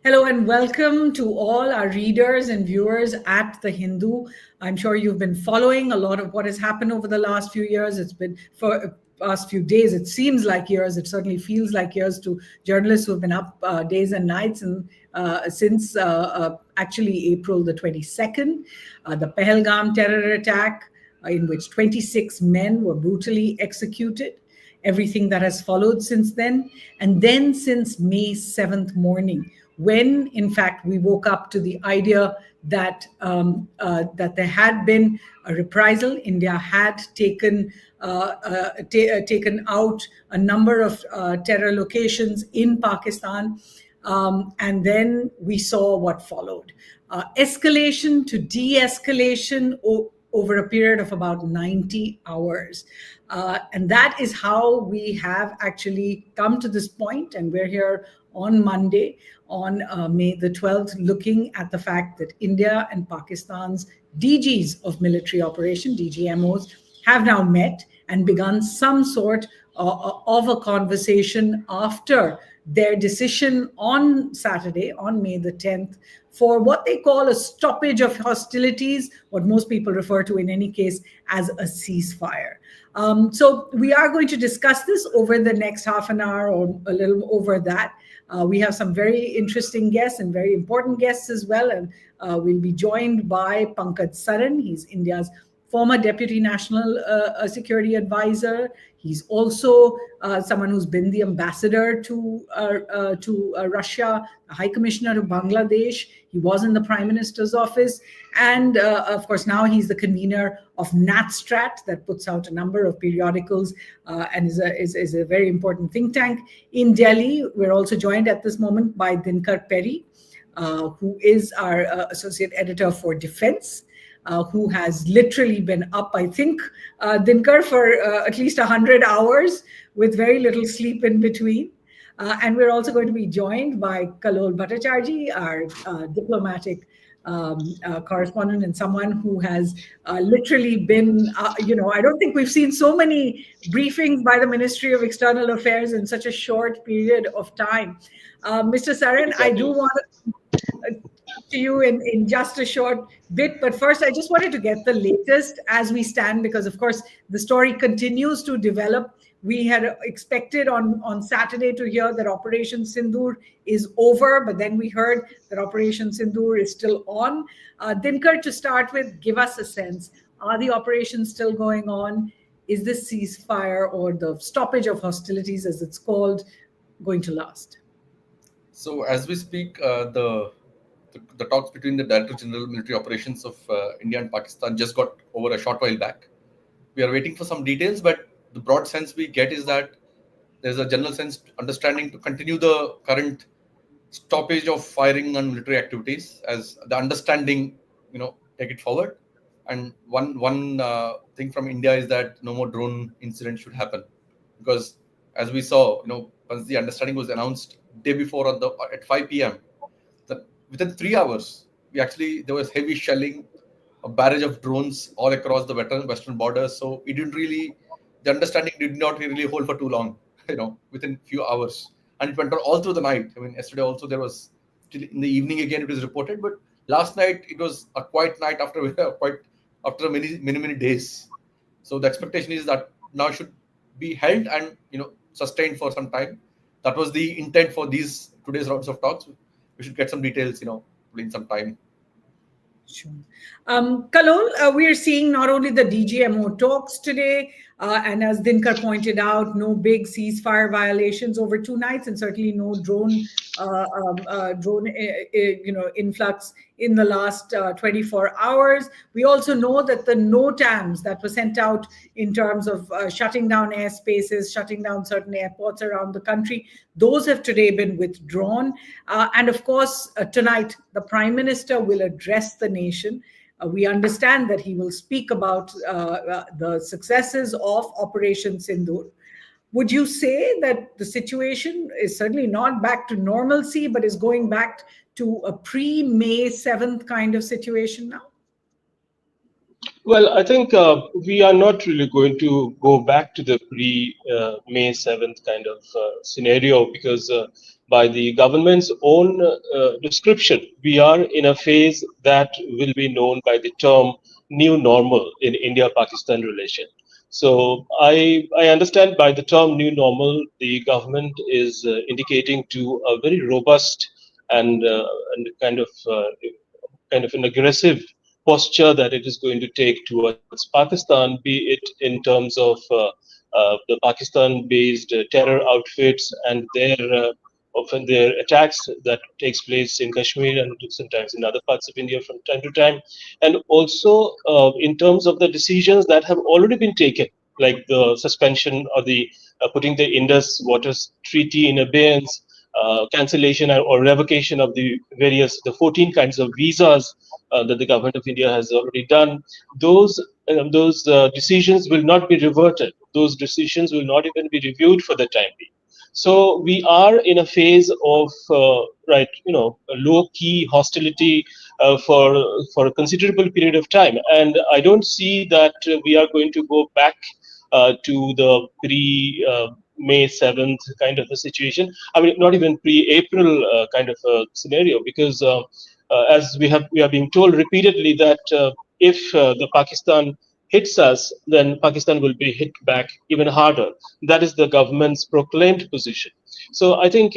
Hello and welcome to all our readers and viewers at The Hindu. I'm sure you've been following a lot of what has happened over the last few years. It's been for past few days. It seems like years. It certainly feels like years to journalists who have been up days and nights and since actually April the 22nd, the Pahalgam terror attack in which 26 men were brutally executed. Everything that has followed since then, and then since May 7th morning, when in fact we woke up to the idea that that there had been a reprisal. India had taken out a number of terror locations in Pakistan, and then we saw what followed: escalation to de-escalation over a period of about 90 hours. And that is how we have actually come to this point. And we're here on Monday, on May the 12th, looking at the fact that India and Pakistan's DGs of military operation, DGMOs, have now met and begun some sort of a conversation after their decision on Saturday, on May the 10th, for what they call a stoppage of hostilities, what most people refer to in any case as a ceasefire. So we are going to discuss this over the next half an hour or a little over that. We have some very interesting guests and very important guests as well. And we'll be joined by Pankaj Saran. He's India's former Deputy National Security Advisor. He's also someone who's been the ambassador to Russia, the High Commissioner to Bangladesh. He was in the Prime Minister's office. And of course, now he's the convener of NatStrat, that puts out a number of periodicals and is a very important think tank in Delhi. We're also joined at this moment by Dinakar Peri, who is our associate editor for defense. Who has literally been up, I think, Dinakar, for at least 100 hours with very little sleep in between. And we're also going to be joined by Kallol Bhattacherjee, our diplomatic correspondent, and someone who has literally been, I don't think we've seen so many briefings by the Ministry of External Affairs in such a short period of time. Mr. Saran, exactly. I do want to you in just a short bit, but first I just wanted to get the latest as we stand, because of course the story continues to develop. We had expected on Saturday to hear that Operation Sindoor is over, but then we heard that Operation Sindoor is still on. Dinakar, to start with, give us a sense. Are the operations still going on? Is this ceasefire, or the stoppage of hostilities as it's called, going to last? So as we speak, the talks between the Director General Military Operations of India and Pakistan just got over a short while back. We are waiting for some details, but the broad sense we get is that there's a general sense understanding to continue the current stoppage of firing on military activities as the understanding, take it forward. And one thing from India is that no more drone incidents should happen, because as we saw, once the understanding was announced day before at 5 p.m. Within 3 hours, there was heavy shelling, a barrage of drones all across the western borders. So the understanding did not really hold for too long, within few hours. And it went on all through the night. Yesterday also there was, in the evening again it was reported, but last night it was a quiet night after many days. So the expectation is that now should be held and, sustained for some time. That was the intent for today's rounds of talks. We should get some details, in some time. Sure. Kallol, we are seeing not only the DGMO talks today, and as Dinakar pointed out, no big ceasefire violations over 2 nights, and certainly no drone influx in the last 24 hours. We also know that the NOTAMs that were sent out in terms of shutting down airspaces, shutting down certain airports around the country, those have today been withdrawn. And of course, tonight, the Prime Minister will address the nation. We understand that he will speak about the successes of Operation Sindoor. Would you say that the situation is certainly not back to normalcy, but is going back to a pre-May 7th kind of situation now? Well, I think we are not really going to go back to the pre May 7th kind of scenario because, by the government's own description, we are in a phase that will be known by the term new normal in India Pakistan relation. So I understand by the term new normal, the government is indicating to a very robust and, and kind of an aggressive posture that it is going to take towards Pakistan, be it in terms of the Pakistan-based terror outfits and their often their attacks that takes place in Kashmir and sometimes in other parts of India from time to time, and also in terms of the decisions that have already been taken, like the suspension or the putting the Indus Waters Treaty in abeyance, cancellation or revocation of the 14 kinds of visas that the government of India has already done. Those decisions will not be reverted. Those decisions will not even be reviewed for the time being. So we are in a phase of a low key hostility for a considerable period of time, and I don't see that we are going to go back to the pre May 7th kind of a situation. I mean, not even pre April kind of a scenario, because as we are being told repeatedly that if the Pakistan hits us, then Pakistan will be hit back even harder. That is the government's proclaimed position. So I think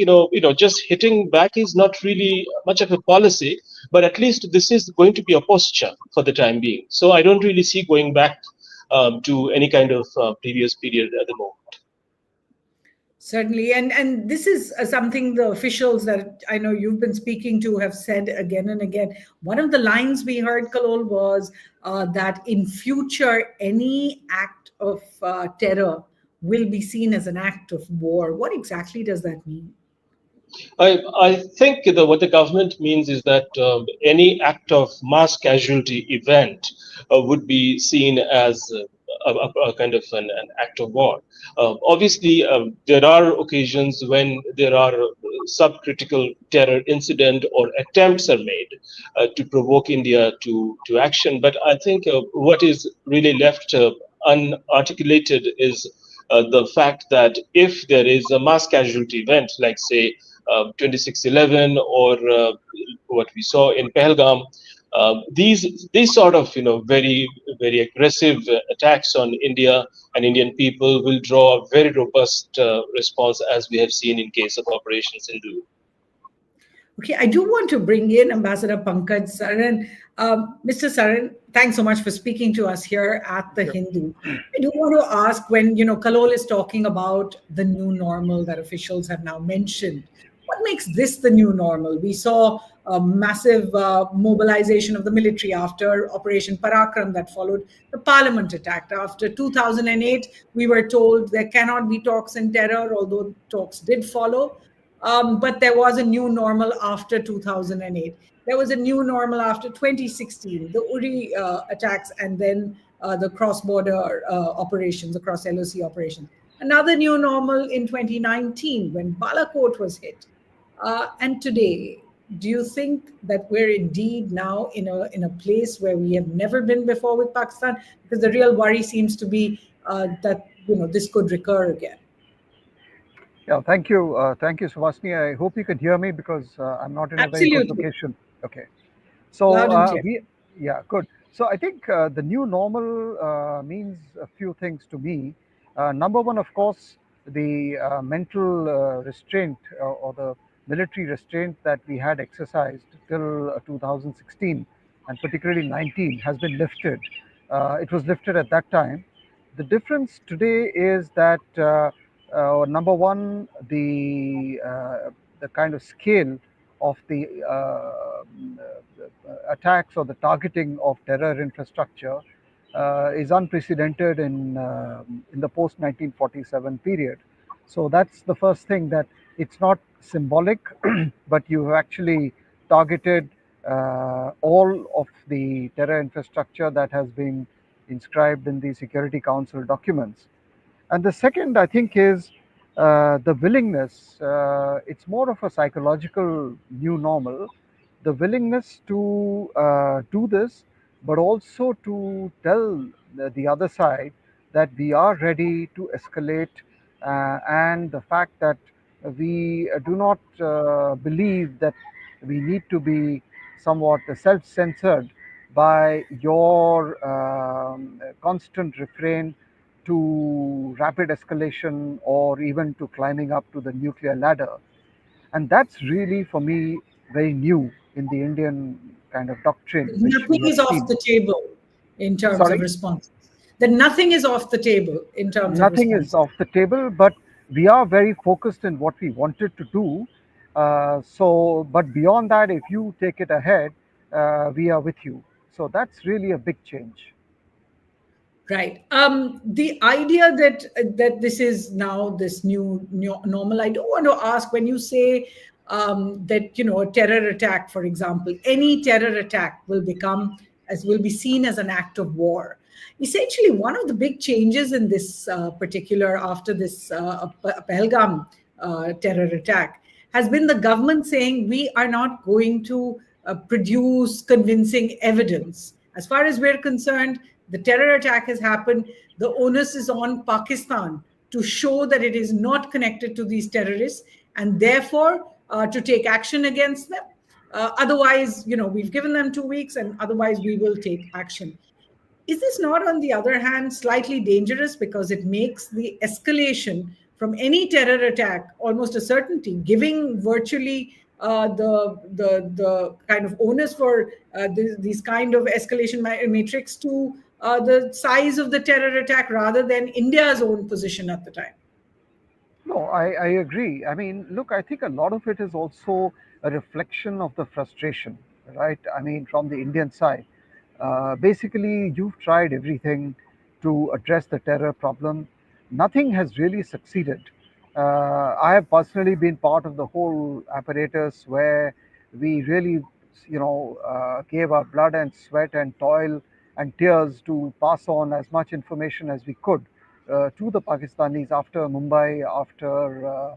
just hitting back is not really much of a policy, but at least this is going to be a posture for the time being. So I don't really see going back to any kind of previous period at the moment. Certainly, and this is something the officials that I know you've been speaking to have said again and again. One of the lines we heard, Kallol, was that in future any act of terror will be seen as an act of war. What exactly does that mean? I think what the government means is that any act of mass casualty event would be seen as a kind of an act of war. Obviously, there are occasions when there are subcritical terror incident or attempts are made to provoke India to action. But I think what is really left unarticulated is the fact that if there is a mass casualty event, like say 2611 or what we saw in Pahalgam, these sort of very aggressive attacks on India and Indian people will draw a very robust response, as we have seen in case of Operation Sindhu. Okay, I do want to bring in Ambassador Pankaj Saran. Mr. Saran, thanks so much for speaking to us here at the Hindu. I do want to ask, when Kallol is talking about the new normal that officials have now mentioned, what makes this the new normal? We saw a massive mobilization of the military after Operation Parakram that followed the parliament attack. After 2008, we were told there cannot be talks in terror, although talks did follow. But there was a new normal after 2008. There was a new normal after 2016, the Uri attacks, and then the cross-border operations, the cross-LOC operations. Another new normal in 2019 when Balakot was hit. And today, do you think that we're indeed now in a place where we have never been before with Pakistan? Because the real worry seems to be that this could recur again. Yeah, thank you, Suhasini. I hope you can hear me because I'm not in a very good Absolutely. location. Okay, so Loud and clear. yeah, good. So I think the new normal means a few things to me. Number one, of course, the mental restraint or the military restraint that we had exercised till 2016 and particularly 19 has been lifted. It was lifted at that time. The difference today is that number one, the kind of scale of the attacks or the targeting of terror infrastructure is unprecedented in the post 1947 period. So that's the first thing, that it's not symbolic, but you have actually targeted all of the terror infrastructure that has been inscribed in the Security Council documents. And the second, I think, is the willingness. It's more of a psychological new normal. The willingness to do this but also to tell the other side that we are ready to escalate, and the fact that we do not believe that we need to be somewhat self censored by your constant refrain to rapid escalation or even to climbing up to the nuclear ladder. And that's really, for me, very new in the Indian kind of doctrine, which Nothing we have is off seen. the table in terms of Sorry? responses. That nothing is off the table in terms of Nothing is responses. off the table, but we are very focused in what we wanted to do. But beyond that, if you take it ahead, we are with you. So that's really a big change. Right. The idea that this is now this new normal. I do want to ask, when you say that a terror attack, for example, any terror attack will be seen as an act of war. Essentially, one of the big changes in this particular after this Pahalgam terror attack has been the government saying we are not going to produce convincing evidence. As far as we're concerned, the terror attack has happened. The onus is on Pakistan to show that it is not connected to these terrorists, and therefore to take action against them. Otherwise, we've given them 2 weeks, and otherwise we will take action. Is this not, on the other hand, slightly dangerous because it makes the escalation from any terror attack almost a certainty, giving virtually the kind of onus for these kind of escalation matrix to the size of the terror attack rather than India's own position at the time? No, I agree. I mean, look, I think a lot of it is also a reflection of the frustration, right? I mean, from the Indian side. Basically, you've tried everything to address the terror problem. Nothing has really succeeded. I have personally been part of the whole apparatus where we really, gave our blood and sweat and toil and tears to pass on as much information as we could to the Pakistanis after Mumbai, after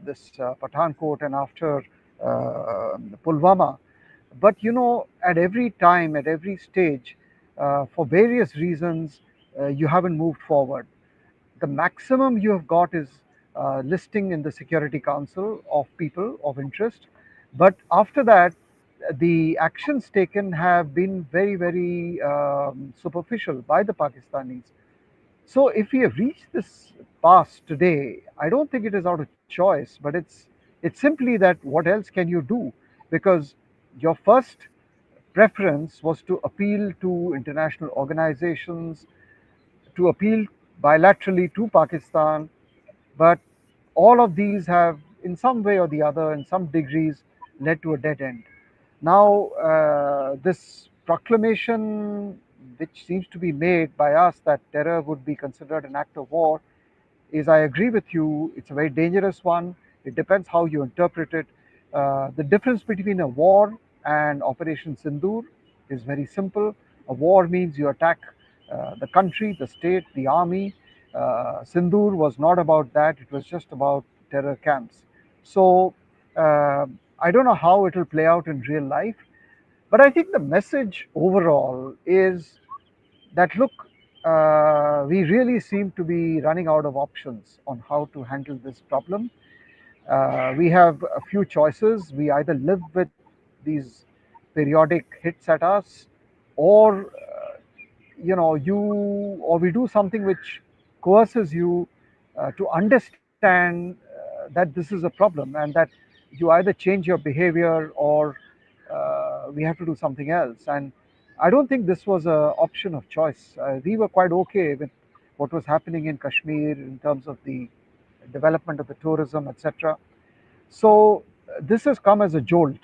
this Pathankot, and after Pulwama. But at every time, at every stage, for various reasons, you haven't moved forward. The maximum you have got is listing in the Security Council of people of interest. But after that, the actions taken have been very, very superficial by the Pakistanis. So if we have reached this pass today, I don't think it is out of choice, but it's simply that what else can you do? Because your first preference was to appeal to international organizations, to appeal bilaterally to Pakistan, but all of these have, in some way or the other, in some degrees, led to a dead end. Now, this proclamation, which seems to be made by us that terror would be considered an act of war, is, I agree with you, it's a very dangerous one. It depends how you interpret it. The difference between a war and Operation Sindoor is very simple. A war means you attack the country, the state, the army. Sindoor was not about that, it was just about terror camps. So I don't know how it will play out in real life, but I think the message overall is that look, we really seem to be running out of options on how to handle this problem. We have a few choices. We either live with these periodic hits at us, or we do something which coerces you to understand that this is a problem, and that you either change your behavior or we have to do something else. And I don't think this was an option of choice. We were quite okay with what was happening in Kashmir in terms of the development of the tourism, etc. So this has come as a jolt,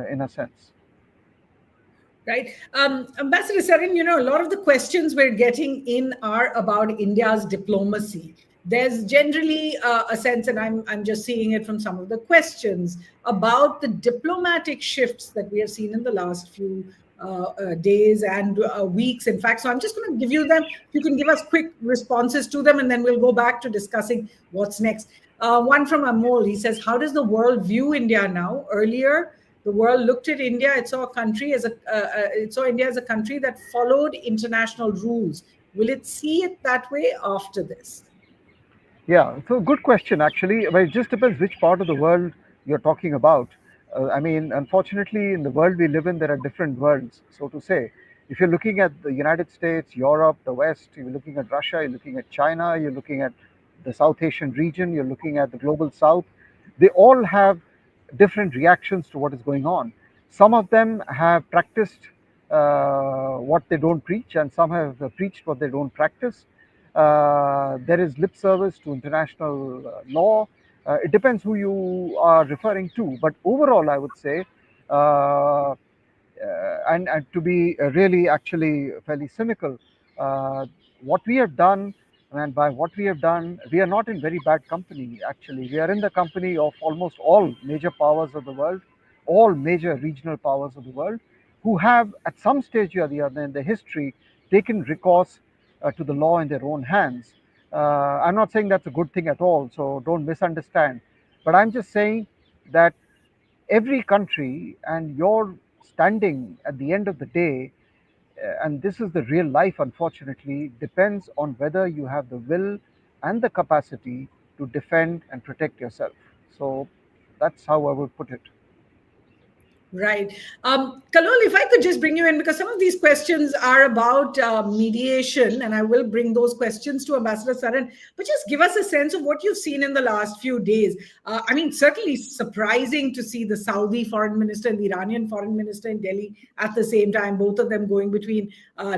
in a sense. Right. Ambassador Saran, a lot of the questions we're getting in are about India's diplomacy. There's generally a sense, and I'm just seeing it from some of the questions, about the diplomatic shifts that we have seen in the last few days and weeks, in fact. So I'm just going to give you them. If you can give us quick responses to them, and then we'll go back to discussing what's next. One from Amol, he says, how does the world view India now? Earlier, The world looked at India. It saw India as a country that followed international rules. Will it see it that way after this? Yeah, so good question actually. Well, it just depends which part of the world you're talking about. I mean, unfortunately, in the world we live in, there are different worlds, so to say. If you're looking at the United States, Europe, the West, you're looking at Russia, you're looking at China, you're looking at the South Asian region, you're looking at the global South, they all have different reactions to what is going on. Some of them have practiced what they don't preach, and some have preached what they don't practice. There is lip service to international law. It depends who you are referring to, but overall, I would say, and to be really actually fairly cynical, what we have done, and by what we have done, we are not in very bad company. Actually, we are in the company of almost all major powers of the world, all major regional powers of the world, who have, at some stage or the other in their history, taken recourse to the law in their own hands. I'm not saying that's a good thing at all, so don't misunderstand. But I'm just saying that every country and your standing at the end of the day, and this is the real life, unfortunately, depends on whether you have the will and the capacity to defend and protect yourself. So that's how I would put it. Right. Kallol, if I could just bring you in, because some of these questions are about mediation, and I will bring those questions to Ambassador Saran, but just give us a sense of what you've seen in the last few days. I mean, certainly surprising to see the Saudi foreign minister and the Iranian foreign minister in Delhi at the same time, both of them going between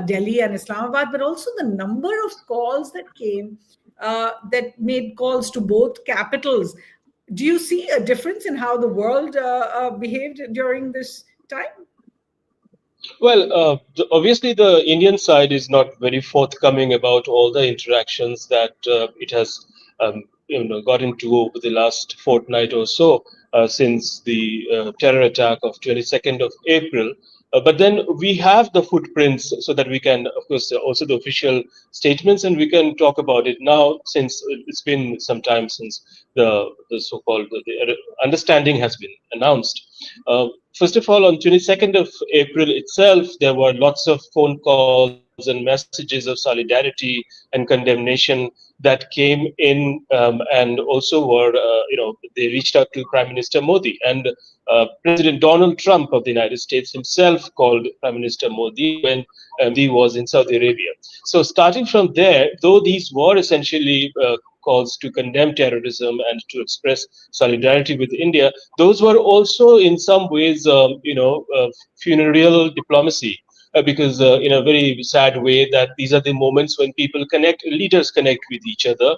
Delhi and Islamabad, but also the number of calls that came that made calls to both capitals. Do you see a difference in how the world behaved during this time? Well, obviously, the Indian side is not very forthcoming about all the interactions that it has, got into over the last fortnight or so since the terror attack of 22nd of April. But then we have the footprints so that we can, of course, also the official statements, and we can talk about it now since it's been some time since the so-called the understanding has been announced. First of all, on 22nd of April itself, there were lots of phone calls and messages of solidarity and condemnation that came in, and also were, they reached out to Prime Minister Modi. And President Donald Trump of the United States himself called Prime Minister Modi when he was in Saudi Arabia. So starting from there, though these were essentially calls to condemn terrorism and to express solidarity with India, those were also in some ways, funereal diplomacy. Because in a very sad way, that these are the moments when leaders connect with each other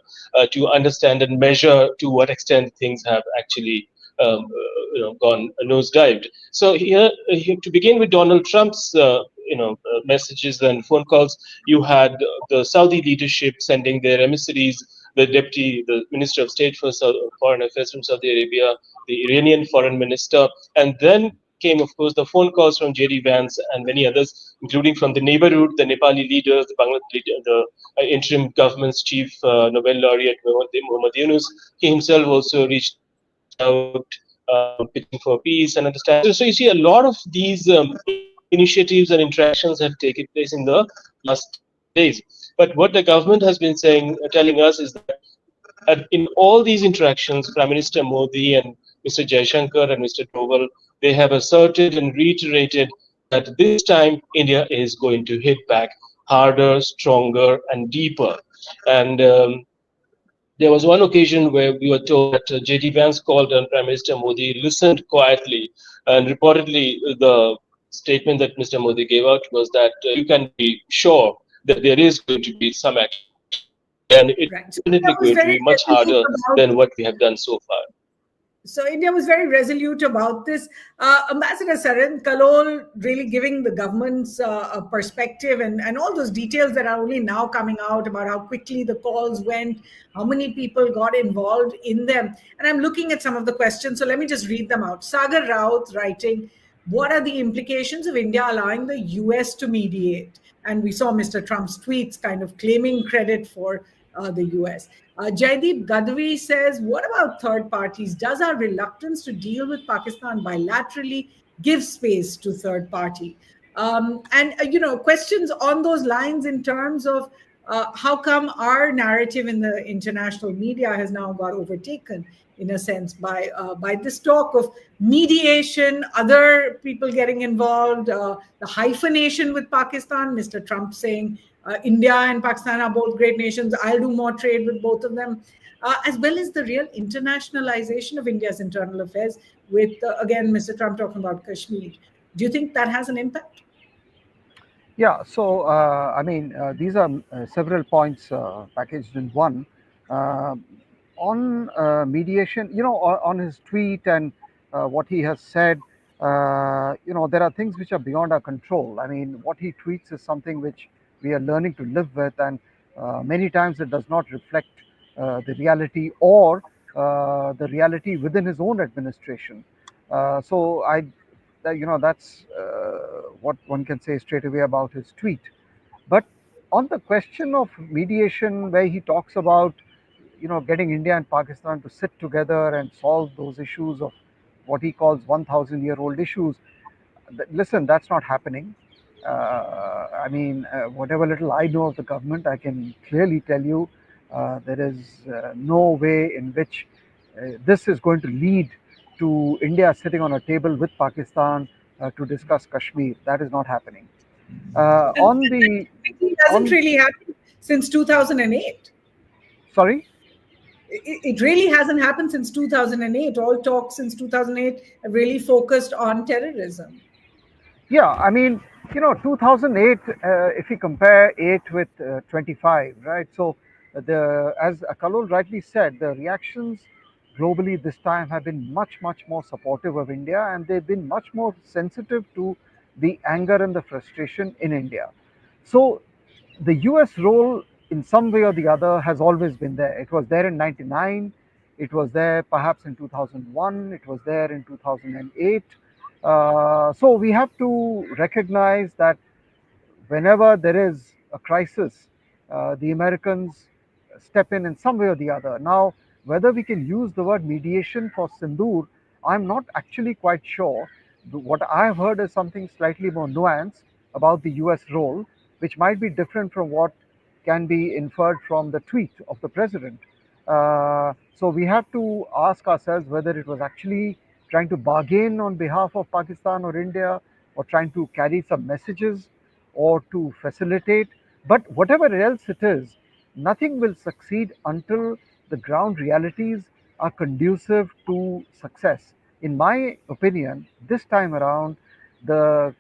to understand and measure to what extent things have actually gone nosedived. So here, to begin with Donald Trump's messages and phone calls, you had the Saudi leadership sending their emissaries, the Minister of State for Foreign Affairs from Saudi Arabia, the Iranian Foreign Minister, and then came, of course, the phone calls from J.D. Vance and many others, including from the neighborhood, the Nepali leaders, the Bangladesh, the interim government's chief, Nobel laureate Muhammad Yunus. He himself also reached out, pitching for peace and understanding. So you see, a lot of these initiatives and interactions have taken place in the last days. But what the government has been telling us is that in all these interactions, Prime Minister Modi and Mr. Jaishankar and Mr. Doval, they have asserted and reiterated that this time India is going to hit back harder, stronger, and deeper. And there was one occasion where we were told that J.D. Vance called on Prime Minister Modi, listened quietly, and reportedly the statement that Mr. Modi gave out was that you can be sure that there is going to be some action, and it's definitely going to be much harder than what we have done so far. So India was very resolute about this. Ambassador Saran, Kallol really giving the government's perspective and all those details that are only now coming out about how quickly the calls went, how many people got involved in them. And I'm looking at some of the questions, so let me just read them out. Sagar Raut writing, what are the implications of India allowing the US to mediate? And we saw Mr. Trump's tweets kind of claiming credit for the US. Jaideep Gadvi says, what about third parties? Does our reluctance to deal with Pakistan bilaterally give space to third party? Questions on those lines in terms of how come our narrative in the international media has now got overtaken, in a sense, by this talk of mediation, other people getting involved, the hyphenation with Pakistan, Mr. Trump saying India and Pakistan are both great nations, I'll do more trade with both of them, as well as the real internationalization of India's internal affairs, with, again, Mr. Trump talking about Kashmir. Do you think that has an impact? Yeah, so these are several points packaged in one. Uh, on mediation, on his tweet and what he has said, there are things which are beyond our control. I mean, what he tweets is something which we are learning to live with, and many times it does not reflect the reality or the reality within his own administration. So that's what one can say straight away about his tweet. But on the question of mediation, where he talks about getting India and Pakistan to sit together and solve those issues of what he calls 1,000-year-old issues, listen, that's not happening. Whatever little I know of the government, I can clearly tell you there is no way in which this is going to lead to India sitting on a table with Pakistan to discuss Kashmir. That is not happening. On the It hasn't really happened since 2008. Sorry? It really hasn't happened since 2008. All talks since 2008 have really focused on terrorism. Yeah, I mean, 2008, if you compare 8 with 25, right? So, as Kallol rightly said, the reactions globally this time have been much, much more supportive of India, and they've been much more sensitive to the anger and the frustration in India. So, the US role, in some way or the other, has always been there. It was there in 99, it was there perhaps in 2001, it was there in 2008. So we have to recognize that whenever there is a crisis, the Americans step in some way or the other. Now, whether we can use the word mediation for Sindoor, I'm not actually quite sure. What I've heard is something slightly more nuanced about the US role, which might be different from what can be inferred from the tweet of the president. So we have to ask ourselves whether it was actually trying to bargain on behalf of Pakistan or India, or trying to carry some messages, or to facilitate. But whatever else it is, nothing will succeed until the ground realities are conducive to success. In my opinion, this time around, the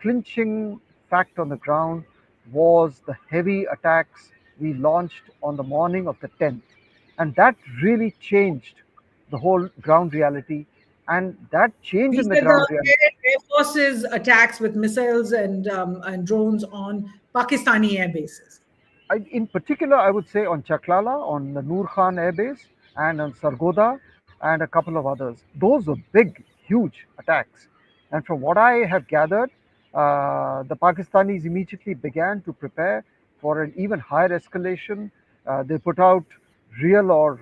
clinching fact on the ground was the heavy attacks we launched on the morning of the 10th. And that really changed the whole ground reality. And that change These in the are ground the reality. Air Force's attacks with missiles and drones on Pakistani air bases. In particular, I would say on Chaklala, on the Noor Khan Air Base, and on Sargoda, and a couple of others. Those were big, huge attacks. And from what I have gathered, the Pakistanis immediately began to prepare for an even higher escalation. They put out real or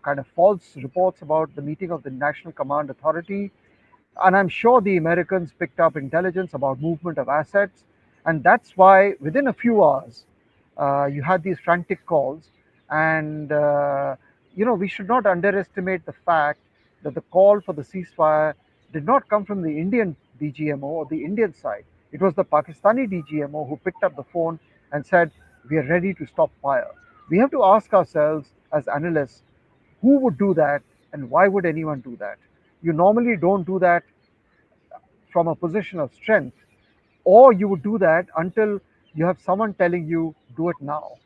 kind of false reports about the meeting of the National Command Authority. And I'm sure the Americans picked up intelligence about movement of assets, and that's why within a few hours you had these frantic calls. And we should not underestimate the fact that the call for the ceasefire did not come from the Indian DGMO or the Indian side. It was the Pakistani DGMO who picked up the phone and said, we are ready to stop fire. We have to ask ourselves as analysts, who would do that, and why would anyone do that? You normally don't do that from a position of strength, or you would do that until you have someone telling you, do it now.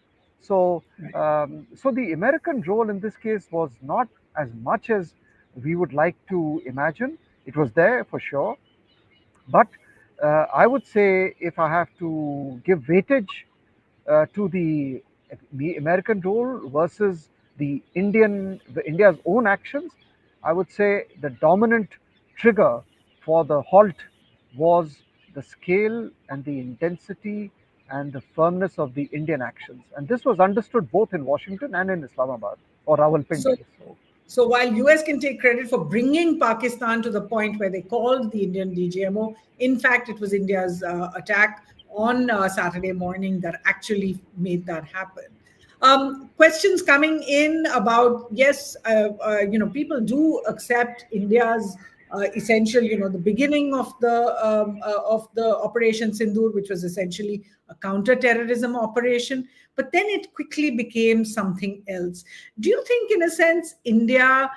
So the American role in this case was not as much as we would like to imagine. It was there for sure, but I would say, if I have to give weightage to the American role versus India's own actions, I would say the dominant trigger for the halt was the scale and the intensity and the firmness of the Indian actions. And this was understood both in Washington and in Islamabad or So, Rawalpindi. so while US can take credit for bringing Pakistan to the point where they called the Indian DGMO, in fact, it was India's attack on Saturday morning that actually made that happen. Questions coming in about, yes, people do accept India's essential, the beginning of the Operation Sindoor, which was essentially a counter-terrorism operation, but then it quickly became something else. Do you think, in a sense, India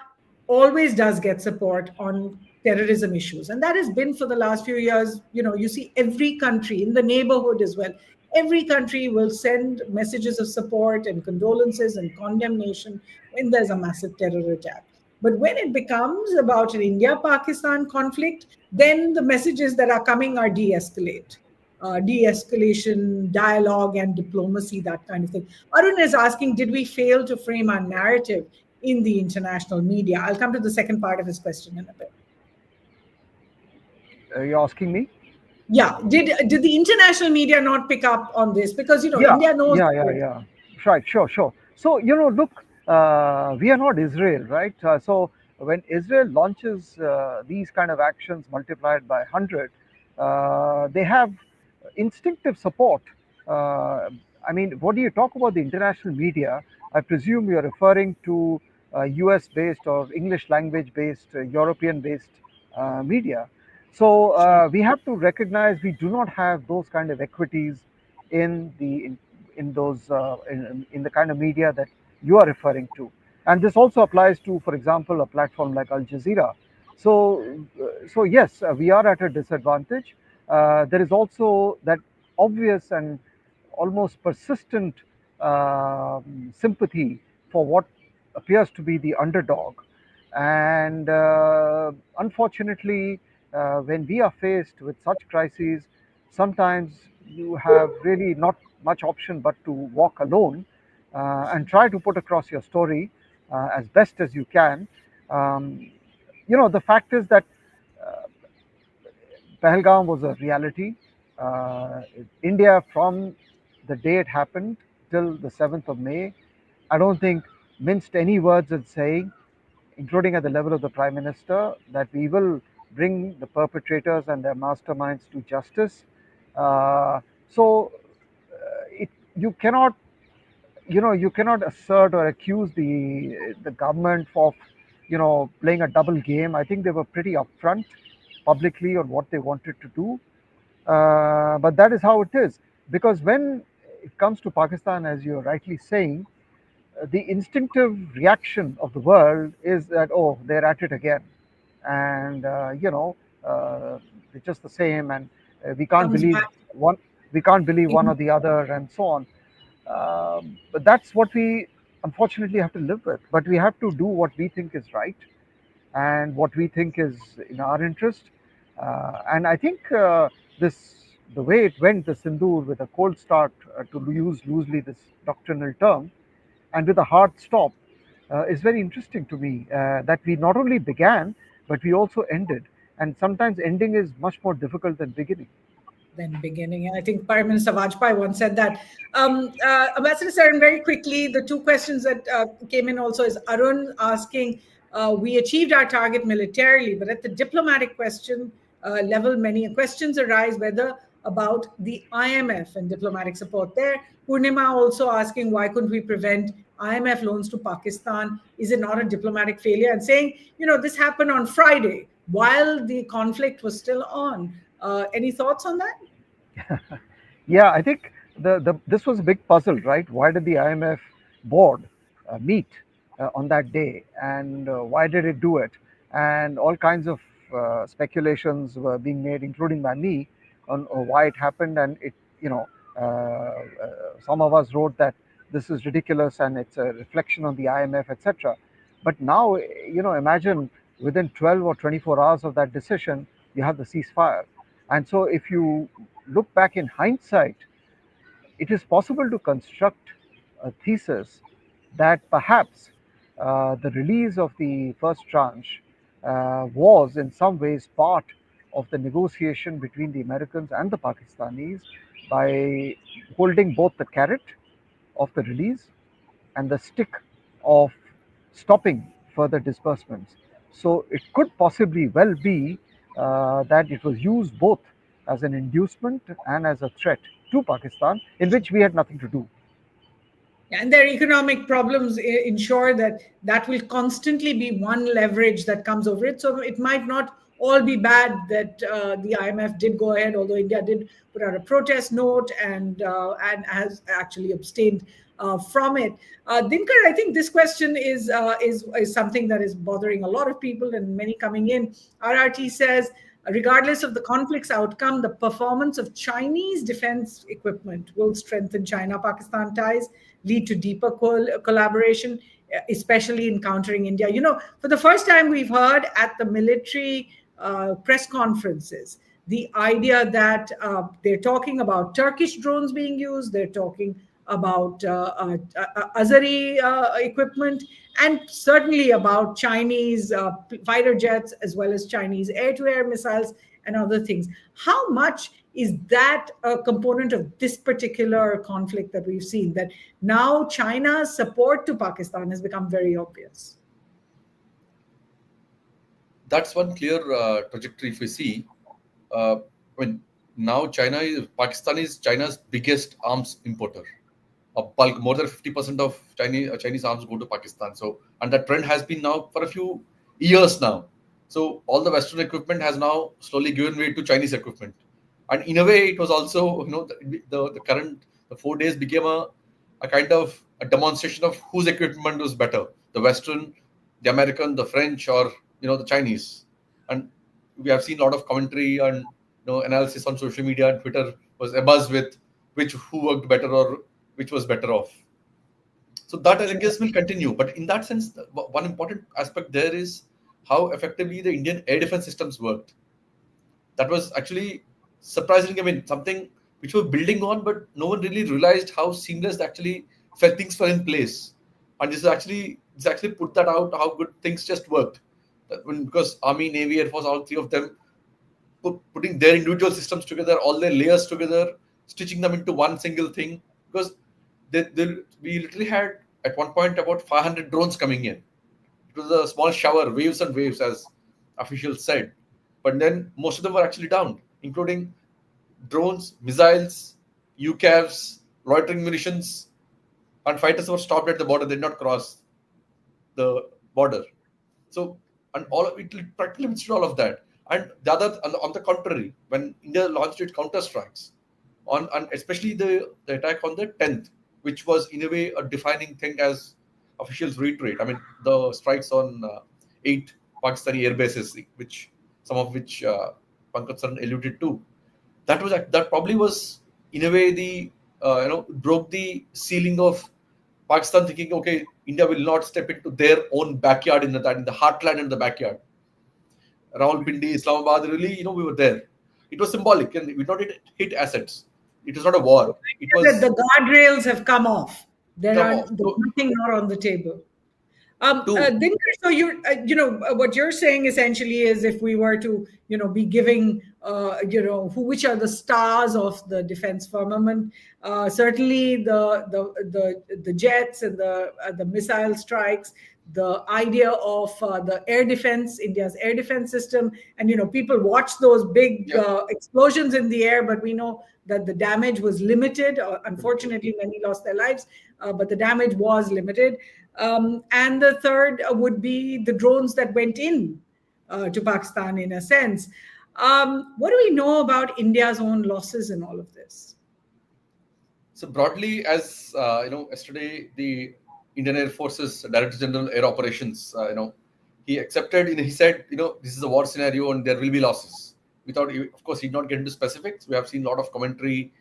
always does get support on terrorism issues, and that has been for the last few years? You see every country in the neighborhood as well, every country will send messages of support and condolences and condemnation when there's a massive terror attack. But when it becomes about an India Pakistan conflict, then the messages that are coming are de-escalation, dialogue, and diplomacy, that kind of thing. Arun is asking, did we fail to frame our narrative in the international media? I'll come to the second part of his question in a bit. You're asking me? Yeah. Did the international media not pick up on this? Because Yeah, India knows. yeah. Right, sure. So, look, we are not Israel, right? So when Israel launches these kind of actions multiplied by 100, they have instinctive support. I mean, what do you talk about the international media? I presume you're referring to US based or English language based, European based media. So we have to recognize we do not have those kind of equities in the kind of media that you are referring to, and this also applies to, for example, a platform like Al Jazeera. So yes, we are at a disadvantage. There is also that obvious and almost persistent sympathy for what appears to be the underdog. And unfortunately, when we are faced with such crises, sometimes you have really not much option but to walk alone and try to put across your story as best as you can. The fact is that Pahalgam was a reality. India, from the day it happened till the 7th of May, I don't think minced any words in saying, including at the level of the Prime Minister, that we will bring the perpetrators and their masterminds to justice. You cannot, you cannot assert or accuse the government of, playing a double game. I think they were pretty upfront publicly on what they wanted to do. But that is how it is. Because when it comes to Pakistan, as you're rightly saying, the instinctive reaction of the world is that, oh, they're at it again. And, it's just the same. And we can't Comes believe back. one or the other, and so on. But that's what we unfortunately have to live with. But we have to do what we think is right and what we think is in our interest. And I think the way it went, the Sindoor, with a cold start, to use loosely this doctrinal term, and with a hard stop, is very interesting to me. That we not only began, but we also ended. And sometimes ending is much more difficult than beginning. I think Prime Minister Vajpayee once said that. Ambassador Saran, very quickly, the two questions that came in also is Arun asking, we achieved our target militarily, but at the diplomatic question level, many questions arise whether about the IMF and diplomatic support there. Purnima also asking, why couldn't we prevent IMF loans to Pakistan? Is it not a diplomatic failure? And saying, this happened on Friday while the conflict was still on. Any thoughts on that? Yeah, I think this was a big puzzle, right? Why did the IMF board meet on that day, and why did it do it? And all kinds of speculations were being made, including by me, on why it happened. And some of us wrote that this is ridiculous and it's a reflection on the IMF, etc. But now, imagine within 12 or 24 hours of that decision, you have the ceasefire. And so if you look back in hindsight, it is possible to construct a thesis that perhaps the release of the first tranche was in some ways part of the negotiation between the Americans and the Pakistanis by holding both the carrot of the release and the stick of stopping further disbursements. So it could possibly well be that it was used both as an inducement and as a threat to Pakistan, in which we had nothing to do. And their economic problems ensure that that will constantly be one leverage that comes over it. So it might not all be bad that the IMF did go ahead, although India did put out a protest note and has actually abstained from it. Dinkar, I think this question is something that is bothering a lot of people and many coming in. RRT says, regardless of the conflict's outcome, the performance of Chinese defense equipment will strengthen China-Pakistan ties, lead to deeper collaboration, especially in countering India. You know, for the first time, we've heard at the military press conferences the idea that they're talking about Turkish drones being used, they're talking about Azari equipment, and certainly about Chinese fighter jets, as well as Chinese air-to-air missiles and other things. How much is that a component of this particular conflict that we've seen, that now China's support to Pakistan has become very obvious? That's one clear trajectory if we see. Now Pakistan is China's biggest arms importer. A bulk, more than 50% of Chinese arms go to Pakistan. So, and that trend has been now for a few years now. So all the Western equipment has now slowly given way to Chinese equipment. And in a way, it was also, the 4 days became a kind of a demonstration of whose equipment was better, the Western, the American, the French, or, the Chinese. And we have seen a lot of commentary and, analysis on social media and Twitter was abuzz with who worked better or which was better off. So that, I guess, will continue. But in that sense, one important aspect there is how effectively the Indian air defense systems worked. That was actually surprising. I mean, something which we're building on, but no one really realized how seamless actually things fell in place. And this actually put that out, how good things just worked. Because Army, Navy, Air Force, all three of them putting their individual systems together, all their layers together, stitching them into one single thing. Because we literally had at one point about 500 drones coming in. It was a small shower, waves and waves, as officials said. But then most of them were actually down, including drones, missiles, UCAVs, loitering munitions, and fighters were stopped at the border. They did not cross the border. So, and all of it practically limited all of that. And the other, on the contrary, when India launched its counter strikes, and especially the attack on the 10th, which was in a way a defining thing, as officials reiterate. I mean, the strikes on 8 Pakistani air bases, some of which Pankaj Saran alluded to. That probably was in a way broke the ceiling of Pakistan thinking, okay, India will not step into their own backyard in the heartland and the backyard. Rawalpindi, Islamabad, really, we were there. It was symbolic, and we not hit assets. It was not a war. It was the guardrails have come off. There's nothing more on the table. Dinkar, so what you're saying essentially is, if we were to, be giving, which are the stars of the defense firmament, certainly the jets and the missile strikes, the idea of the air defense, India's air defense system, and people watch those big explosions in the air, but we know that the damage was limited. Unfortunately, many lost their lives, but the damage was limited. And the third would be the drones that went in to Pakistan, in a sense. What do we know about India's own losses in all of this? So broadly, as yesterday, the Indian Air Force's Director General Air Operations, he accepted. He said, this is a war scenario and there will be losses. Of course, he did not get into specifics. We have seen a lot of commentary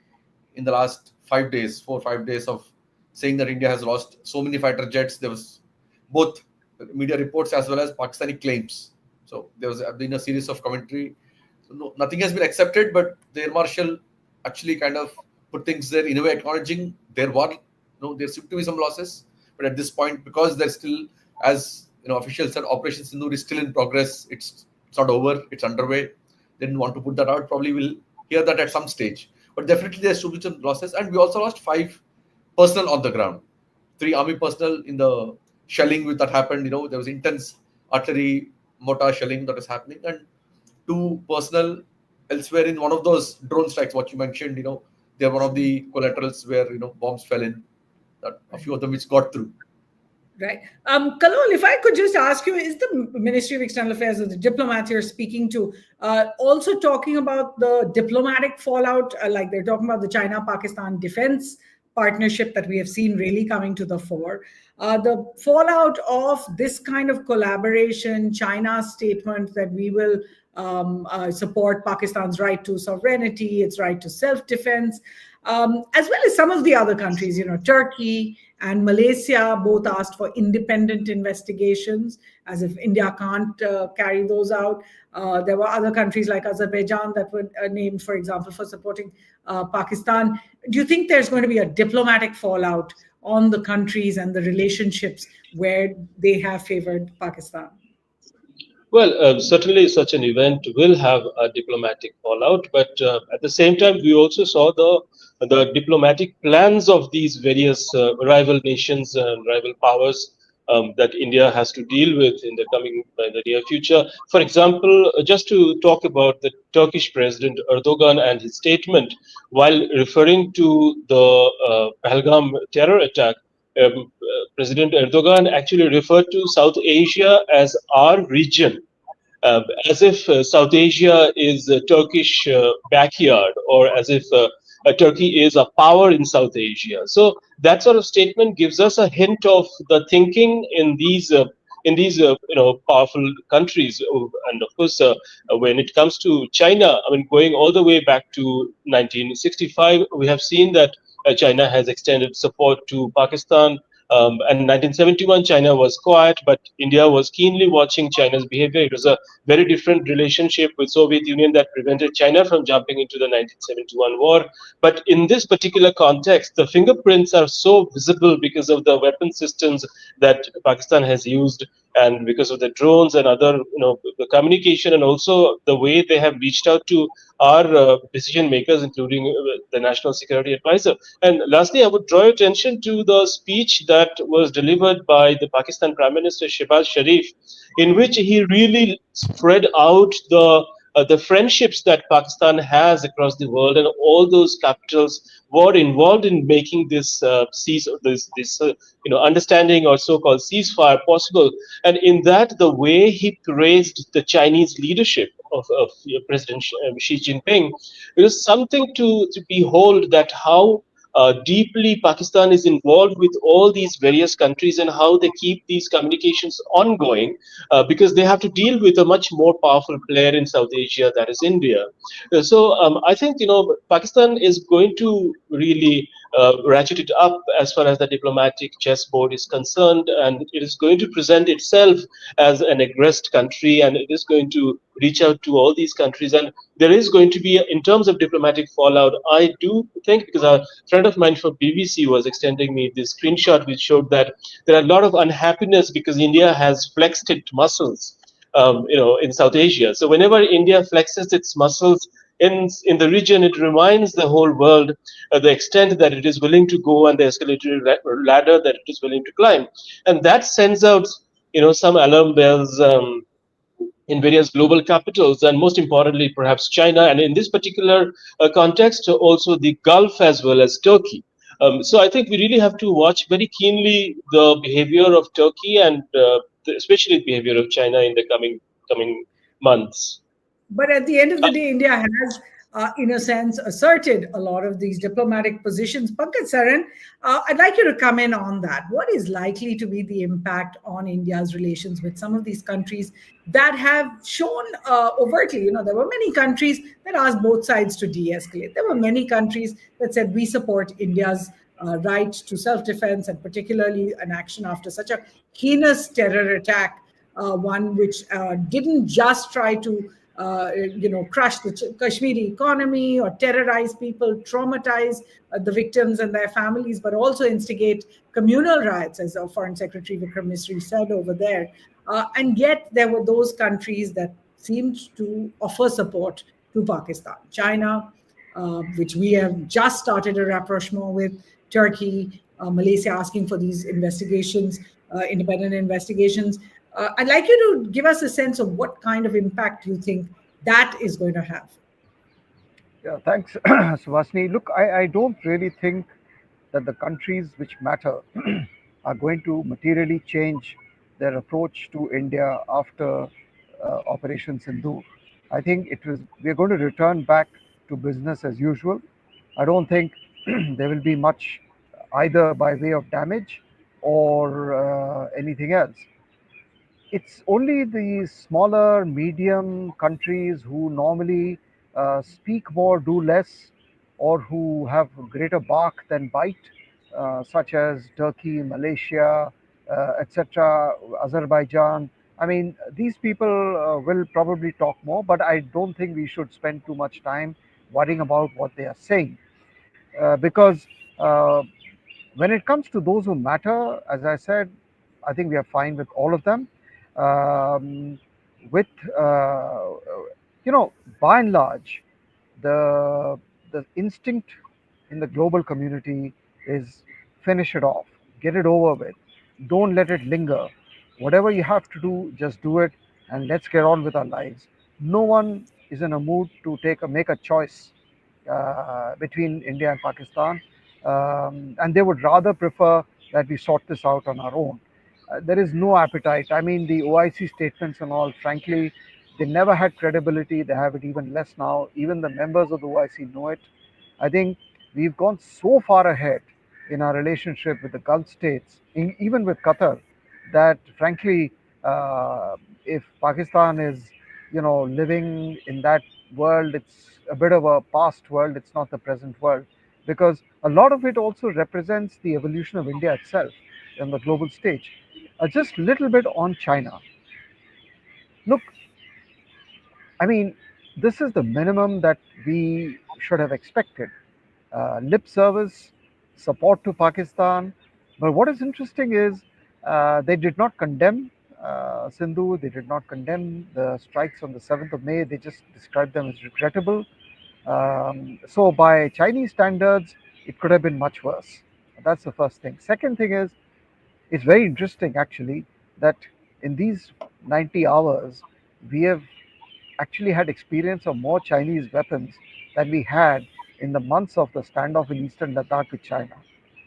in the last 4 or 5 days of saying that India has lost so many fighter jets. There was both media reports as well as Pakistani claims. So there was been a series of commentary. So nothing has been accepted, but the Air Marshal actually kind of put things there in a way acknowledging there seem to be some losses. But at this point, because there's still, as officials said, Operation Sindoor is still in progress. It's not over. It's underway. didn't want to put that out. Probably we'll hear that at some stage. But definitely there should be some losses. And we also lost 5 personnel on the ground. 3 army personnel in the shelling that happened. There was intense artillery mortar shelling that was happening, and 2 personnel elsewhere in one of those drone strikes, what you mentioned. They're one of the collaterals where bombs fell in. That a few of them which got through. Right. Kallol, if I could just ask you, is the Ministry of External Affairs or the diplomats you're speaking to also talking about the diplomatic fallout, like they're talking about the China-Pakistan defense partnership that we have seen really coming to the fore? The fallout of this kind of collaboration, China's statement that we will support Pakistan's right to sovereignty, its right to self-defense, as well as some of the other countries, Turkey and Malaysia both asked for independent investigations, as if India can't carry those out. There were other countries like Azerbaijan that were named, for example, for supporting Pakistan. Do you think there's going to be a diplomatic fallout on the countries and the relationships where they have favored Pakistan? Well, certainly such an event will have a diplomatic fallout, but at the same time, we also saw the diplomatic plans of these various rival nations and rival powers that India has to deal with in the near future. For example, just to talk about the Turkish President Erdogan and his statement while referring to the Pahalgam terror attack. President Erdogan actually referred to South Asia as our region, as if South Asia is a Turkish backyard, or as if Turkey is a power in South Asia. So that sort of statement gives us a hint of the thinking in these powerful countries. And of course, when it comes to China, going all the way back to 1965, we have seen that China has extended support to Pakistan. And in 1971, China was quiet, but India was keenly watching China's behavior. It was a very different relationship with Soviet Union that prevented China from jumping into the 1971 war. But in this particular context, the fingerprints are so visible because of the weapon systems that Pakistan has used, and because of the drones and other, the communication, and also the way they have reached out to our decision makers, including the National Security Advisor. And lastly, I would draw your attention to the speech that was delivered by the Pakistan Prime Minister Shehbaz Sharif, in which he really spread out the friendships that Pakistan has across the world, and all those capitals were involved in making this understanding or so-called ceasefire possible. And in that, the way he praised the Chinese leadership of President Xi Jinping, it was something to behold, that how deeply Pakistan is involved with all these various countries, and how they keep these communications ongoing, because they have to deal with a much more powerful player in South Asia, that is India. So I think Pakistan is going to really ratchet it up as far as the diplomatic chessboard is concerned, and it is going to present itself as an aggressed country, and it is going to reach out to all these countries. And there is going to be, in terms of diplomatic fallout, I do think, because a friend of mine from BBC was extending me this screenshot which showed that there are a lot of unhappiness because India has flexed its muscles, in South Asia. So whenever India flexes its muscles in the region, it reminds the whole world the extent that it is willing to go and the escalatory ladder that it is willing to climb, and that sends out some alarm bells in various global capitals, and most importantly, perhaps China, and in this particular context, also the Gulf as well as Turkey. So I think we really have to watch very keenly the behavior of Turkey, and especially the behavior of China in the coming months. But at the end of the day, India has, in a sense, asserted a lot of these diplomatic positions. Pankaj Saran, I'd like you to come in on that. What is likely to be the impact on India's relations with some of these countries that have shown overtly, there were many countries that asked both sides to de-escalate. There were many countries that said, we support India's right to self-defense, and particularly an action after such a heinous terror attack, one which didn't just try to crush the Kashmiri economy or terrorize people, traumatize the victims and their families, but also instigate communal riots, as our Foreign Secretary Vikram Misri said over there. And yet there were those countries that seemed to offer support to Pakistan. China, which we have just started a rapprochement with, Turkey, Malaysia asking for these investigations, independent investigations. I'd like you to give us a sense of what kind of impact you think that is going to have. Yeah, thanks, Suhasini. Look, I don't really think that the countries which matter are going to materially change their approach to India after Operation Sindoor. I think we're going to return back to business as usual. I don't think there will be much either by way of damage or anything else. It's only the smaller, medium countries who normally speak more, do less, or who have greater bark than bite, such as Turkey, Malaysia, etc., Azerbaijan. I mean, these people will probably talk more, but I don't think we should spend too much time worrying about what they are saying. Because when it comes to those who matter, as I said, I think we are fine with all of them. Um, with you know, by and large, the the instinct in the global community is finish it off, get it over with, don't let it linger. Whatever you have to do, just do it, and let's get on with our lives. No one is in a mood to make a choice between India and Pakistan, and they would rather prefer that we sort this out on our own. There is no appetite. I mean, the OIC statements and all, frankly, they never had credibility. They have it even less now. Even the members of the OIC know it. I think we've gone so far ahead in our relationship with the Gulf states, even with Qatar, that frankly, if Pakistan is, living in that world, it's a bit of a past world. It's not the present world, because a lot of it also represents the evolution of India itself on the global stage. Just a little bit on China. Look, I mean, this is the minimum that we should have expected. Lip service, support to Pakistan. But what is interesting is they did not condemn Sindhu, they did not condemn the strikes on the 7th of May, they just described them as regrettable. So, by Chinese standards, it could have been much worse. That's the first thing. Second thing is, it's very interesting actually that in these 90 hours, we have actually had experience of more Chinese weapons than we had in the months of the standoff in eastern Ladakh with China,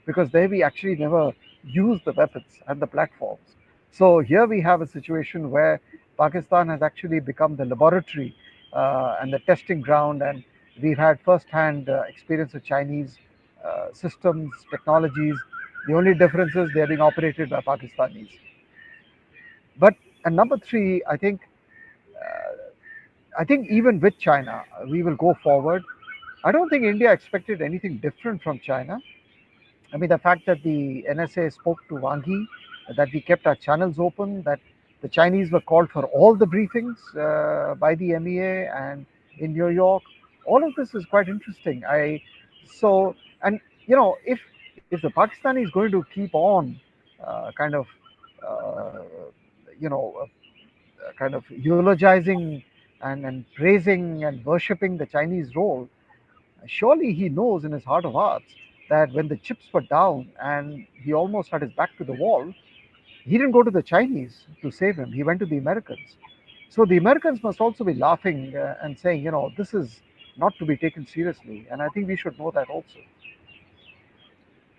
because there we actually never used the weapons and the platforms. So here we have a situation where Pakistan has actually become the laboratory and the testing ground, and we've had first-hand experience of Chinese systems, technologies. The only difference is they're being operated by Pakistanis. But and number three, I think even with China, we will go forward. I don't think India expected anything different from China. I mean, the fact that the NSA spoke to Wang Yi, that we kept our channels open, that the Chinese were called for all the briefings by the MEA and in New York, all of this is quite interesting. So, and if the Pakistani is going to keep on kind of uh, you know kind of eulogizing and praising and worshipping the Chinese role, surely he knows in his heart of hearts that when the chips were down and he almost had his back to the wall, he didn't go to the Chinese to save him. He went to the Americans. So the Americans must also be laughing and saying, this is not to be taken seriously. And I think we should know that also.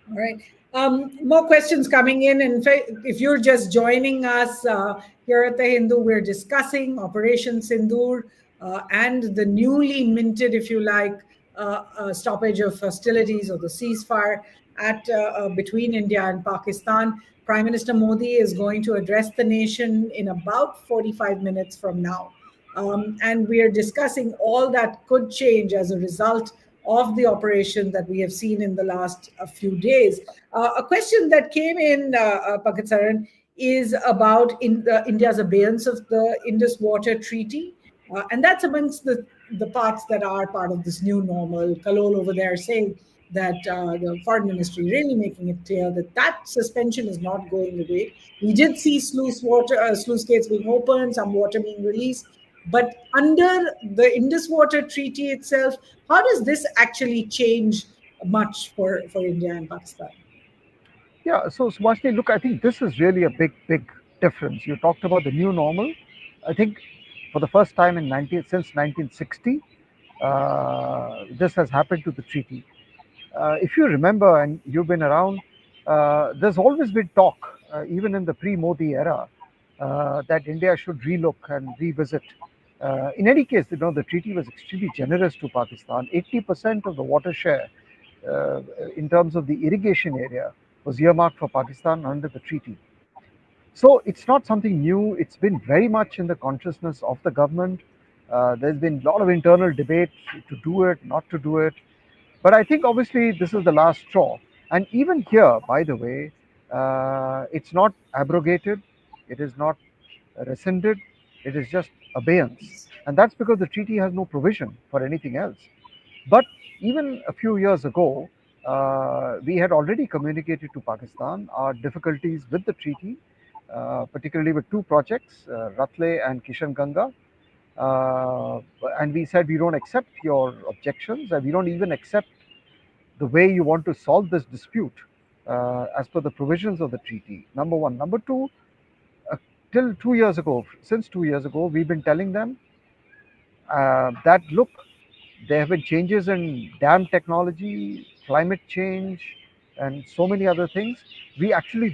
All right. More questions coming in. In fact, if you're just joining us here at the Hindu, we're discussing Operation Sindoor and the newly minted, if you like, stoppage of hostilities or the ceasefire between India and Pakistan. Prime Minister Modi is going to address the nation in about 45 minutes from now. And we are discussing all that could change as a result of the operation that we have seen in the last few days. A question that came in, Pankaj Saran, is about India's abeyance of the Indus Water Treaty. And that's amongst the parts that are part of this new normal. Kallol over there saying that the foreign ministry really making it clear that that suspension is not going away. We did see sluice gates being opened, some water being released, But under the Indus Water Treaty itself, how does this actually change much for India and Pakistan? Yeah, so Subhashini, look, I think this is really a big difference. You talked about the new normal. I think for the first time since 1960, this has happened to the treaty. If you remember, and you've been around, there's always been talk, even in the pre-Modi era, that India should relook and revisit. In any case, the treaty was extremely generous to Pakistan. 80% of the water share, in terms of the irrigation area, was earmarked for Pakistan under the treaty. So it's not something new. It's been very much in the consciousness of the government. There's been a lot of internal debate to do it, not to do it. But I think obviously this is the last straw. And even here, by the way, it's not abrogated, it is not rescinded, it is just abeyance. And that's because the treaty has no provision for anything else. But even a few years ago, we had already communicated to Pakistan our difficulties with the treaty, particularly with two projects, Ratle and Kishan Ganga. And we said we don't accept your objections, and we don't even accept the way you want to solve this dispute as per the provisions of the treaty. Number one. Number two, till 2 years ago, since 2 years ago, we've been telling them that look, there have been changes in dam technology, climate change, and so many other things. We actually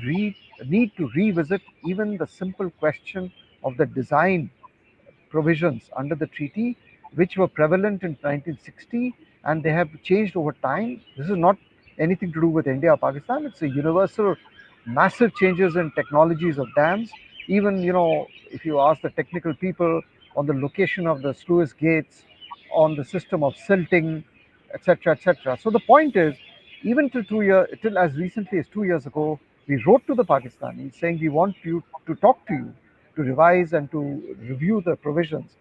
need to revisit even the simple question of the design provisions under the treaty, which were prevalent in 1960, and they have changed over time. This is not anything to do with India or Pakistan. It's a universal, massive changes in technologies of dams. Even, if you ask the technical people on the location of the sluice gates, on the system of silting, etc., etc. So the point is, even till as recently as 2 years ago, we wrote to the Pakistanis saying we want you to talk to you, to revise and to review the provisions.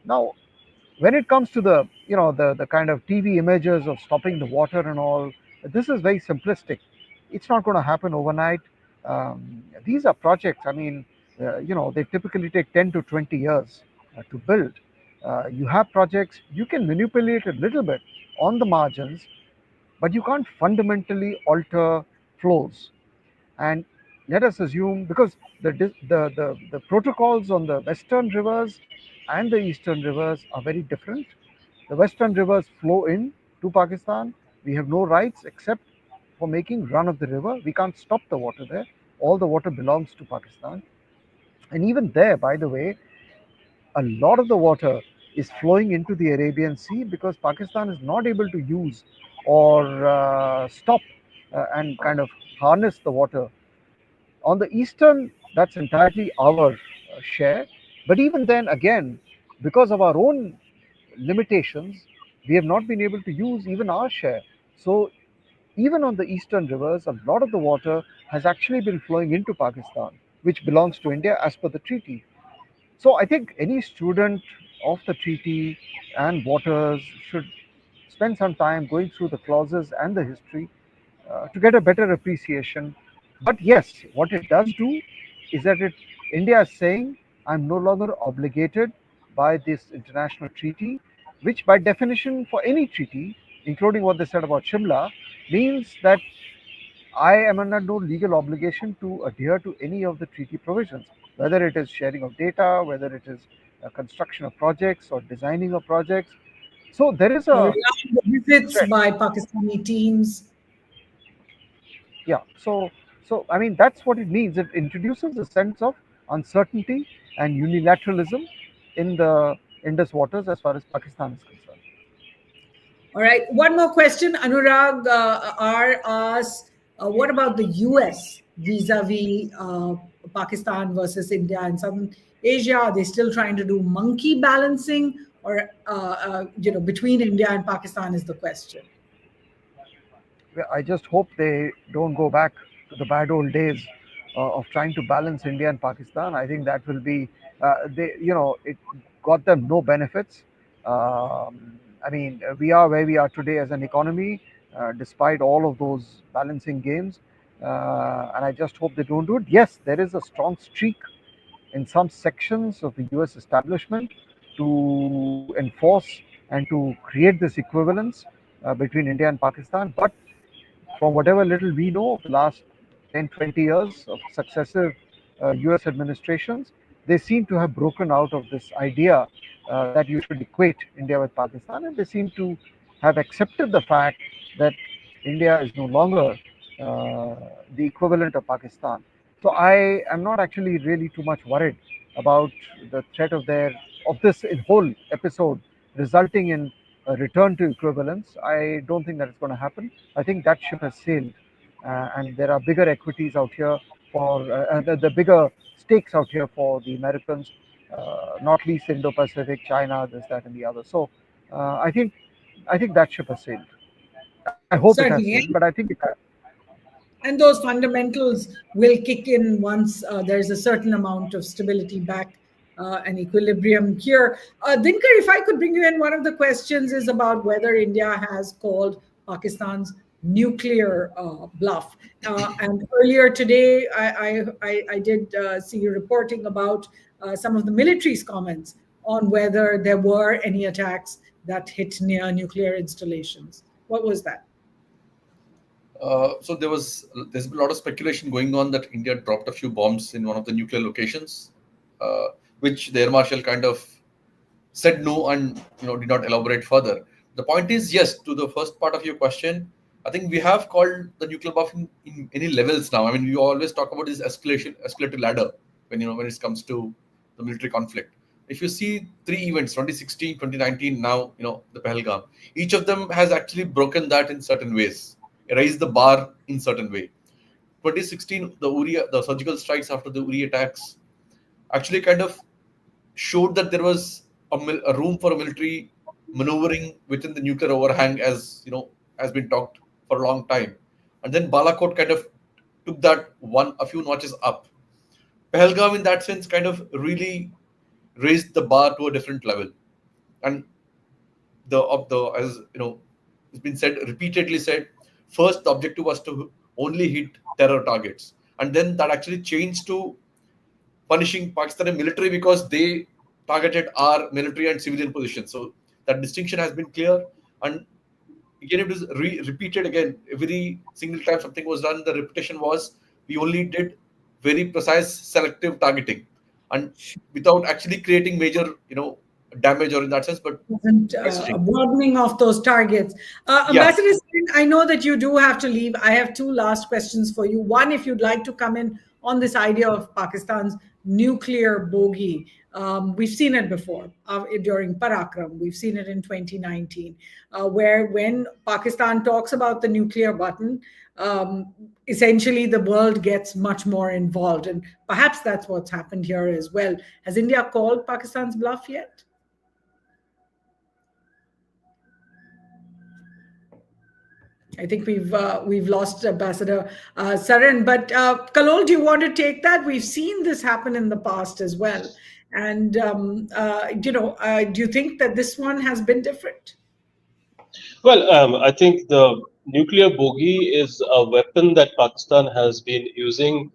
Now, when it comes to the kind of TV images of stopping the water and all, this is very simplistic. It's not going to happen overnight. These are projects. I mean, they typically take 10 to 20 years to build. You have projects, you can manipulate a little bit on the margins, but you can't fundamentally alter flows. And let us assume, because the protocols on the western rivers and the eastern rivers are very different. The western rivers flow in to Pakistan. We have no rights except for making run of the river. We can't stop the water there. All the water belongs to Pakistan. And even there, by the way, a lot of the water is flowing into the Arabian Sea because Pakistan is not able to use or stop and kind of harness the water. On the eastern, that's entirely our share. But even then, again, because of our own limitations, we have not been able to use even our share. So even on the eastern rivers, a lot of the water has actually been flowing into Pakistan, which belongs to India as per the treaty. So I think any student of the treaty and waters should spend some time going through the clauses and the history to get a better appreciation. But yes, what it does do is that India is saying, I'm no longer obligated by this international treaty, which by definition for any treaty, including what they said about Shimla, means that I am under no legal obligation to adhere to any of the treaty provisions, whether it is sharing of data, whether it is construction of projects or designing of projects. So there is Or a visits threat. by Pakistani teams. Yeah. So I mean, that's what it means. It introduces a sense of uncertainty and unilateralism in the Indus waters as far as Pakistan is concerned. All right. One more question. Anurag R asks, what about the US vis-a-vis Pakistan versus India and Southern Asia? Are they still trying to do monkey balancing, or between India and Pakistan is the question? I just hope they don't go back to the bad old days of trying to balance India and Pakistan. I think that will be, it got them no benefits. I mean, we are where we are today as an economy, despite all of those balancing games. And I just hope they don't do it. Yes, there is a strong streak in some sections of the US establishment to enforce and to create this equivalence between India and Pakistan. But from whatever little we know of the last 10, 20 years of successive US administrations, they seem to have broken out of this idea that you should equate India with Pakistan, and they seem to have accepted the fact that India is no longer the equivalent of Pakistan. So I am not actually really too much worried about the threat of this whole episode resulting in a return to equivalence. I don't think that it's going to happen. I think that ship has sailed, and there are bigger equities out here for the bigger stakes out here for the Americans, not least Indo-Pacific, China, this, that, and the other. So I think that ship has sailed. I hope it has sailed, Certainly. but I think it has. And those fundamentals will kick in once there's a certain amount of stability back and equilibrium here. Dinkar, if I could bring you in, one of the questions is about whether India has called Pakistan's nuclear bluff. And earlier today, I did see you reporting about some of the military's comments on whether there were any attacks that hit near nuclear installations. What was that? So there's been a lot of speculation going on that India dropped a few bombs in one of the nuclear locations, which the air marshal kind of said no and did not elaborate further. The point is, yes, to the first part of your question, I think we have called the nuclear buff in any levels now. I mean, you always talk about this escalator ladder when it comes to the military conflict. If you see three events, 2016, 2019, now the Pahalgam, each of them has actually broken that in certain ways, raised the bar in certain way. 2016, the surgical strikes after the Uri attacks actually kind of showed that there was a room for a military maneuvering within the nuclear overhang, as has been talked for a long time. And then Balakot kind of took that a few notches up. Pahalgam, in that sense, kind of really raised the bar to a different level. And as it's been repeatedly said, first the objective was to only hit terror targets, and then that actually changed to punishing Pakistani military because they targeted our military and civilian positions. So that distinction has been clear, and again it was repeated again every single time something was done. The repetition was we only did very precise selective targeting, and without actually creating major damage or in that sense, but A broadening of those targets. Yes. Ambassador Saran, I know that you do have to leave. I have two last questions for you. One, if you'd like to come in on this idea of Pakistan's nuclear bogey. We've seen it before during Parakram. We've seen it in 2019, where when Pakistan talks about the nuclear button, essentially the world gets much more involved. And perhaps that's what's happened here as well. Has India called Pakistan's bluff yet? I think we've lost Ambassador Saran, but Kallol, do you want to take that? We've seen this happen in the past as well, and do you think that this one has been different? Well, I think the nuclear bogey is a weapon that Pakistan has been using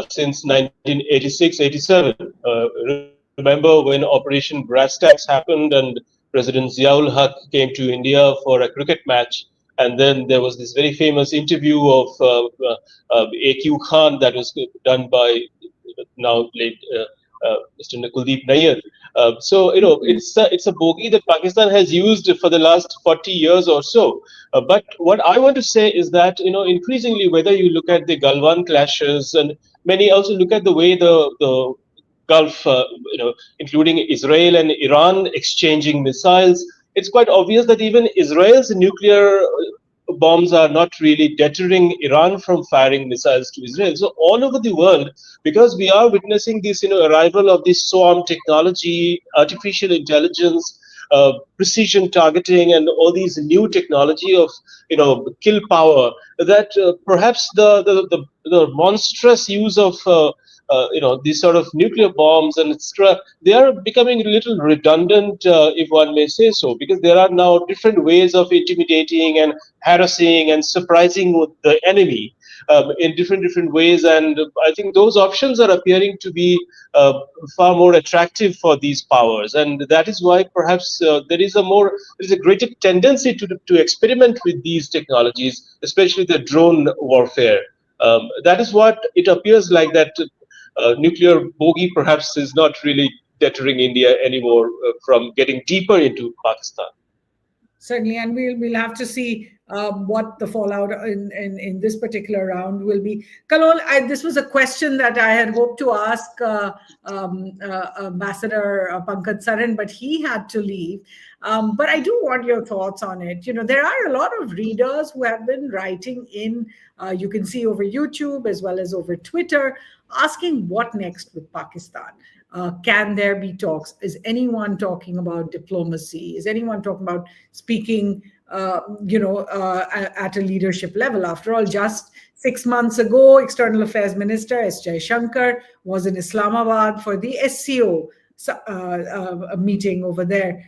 since 1986-87. Remember when Operation Brass Tacks happened and President Ziaul Haq came to India for a cricket match? And then there was this very famous interview of A.Q. Khan that was done by now late Mr. Kuldeep Nayyar. So it's a bogey that Pakistan has used for the last 40 years or so. But what I want to say is that increasingly, whether you look at the Galwan clashes, and many also look at the way the Gulf, including Israel and Iran exchanging missiles, it's quite obvious that even Israel's nuclear bombs are not really deterring Iran from firing missiles to Israel. So all over the world, because we are witnessing this arrival of this swarm technology, artificial intelligence, precision targeting, and all these new technology of kill power, that perhaps the monstrous use of these sort of nuclear bombs and they are becoming a little redundant, if one may say so, because there are now different ways of intimidating and harassing and surprising with the enemy. in different ways. And I think those options are appearing to be far more attractive for these powers, and that is why perhaps there is a greater tendency to experiment with these technologies, especially the drone warfare. That is what it appears like, that nuclear bogey perhaps is not really deterring India anymore from getting deeper into Pakistan. Certainly, and we'll have to see what the fallout in this particular round will be. Kallol, this was a question that I had hoped to ask Ambassador Pankaj Saran, but he had to leave. But I do want your thoughts on it. There are a lot of readers who have been writing in, you can see over YouTube as well as over Twitter, asking what next with Pakistan. Can there be talks? Is anyone talking about diplomacy? Is anyone talking about speaking, at a leadership level? After all, just 6 months ago, External Affairs Minister S. Jaishankar was in Islamabad for the SCO meeting over there.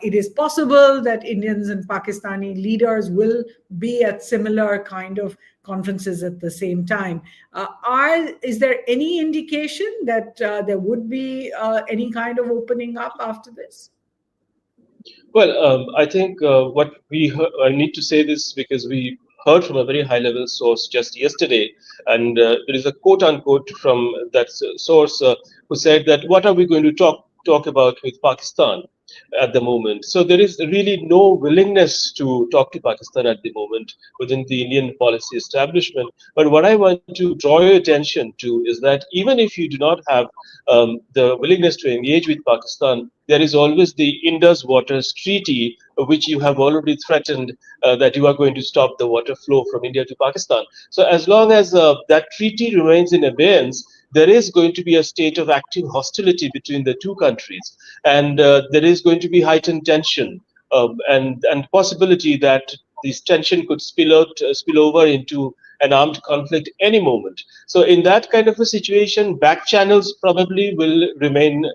It is possible that Indians and Pakistani leaders will be at similar kind of conferences at the same time. Is there any indication that there would be any kind of opening up after this? Well, I think I need to say this because we heard from a very high-level source just yesterday, and there is a quote-unquote from that source who said that what are we going to talk about with Pakistan at the moment? So there is really no willingness to talk to Pakistan at the moment within the Indian policy establishment. But what I want to draw your attention to is that even if you do not have the willingness to engage with Pakistan, there is always the Indus Waters Treaty, which you have already threatened that you are going to stop the water flow from India to Pakistan. So as long as that treaty remains in abeyance, there is going to be a state of active hostility between the two countries, and there is going to be heightened tension, and possibility that this tension could spill over into an armed conflict any moment. So in that kind of a situation, back channels probably will remain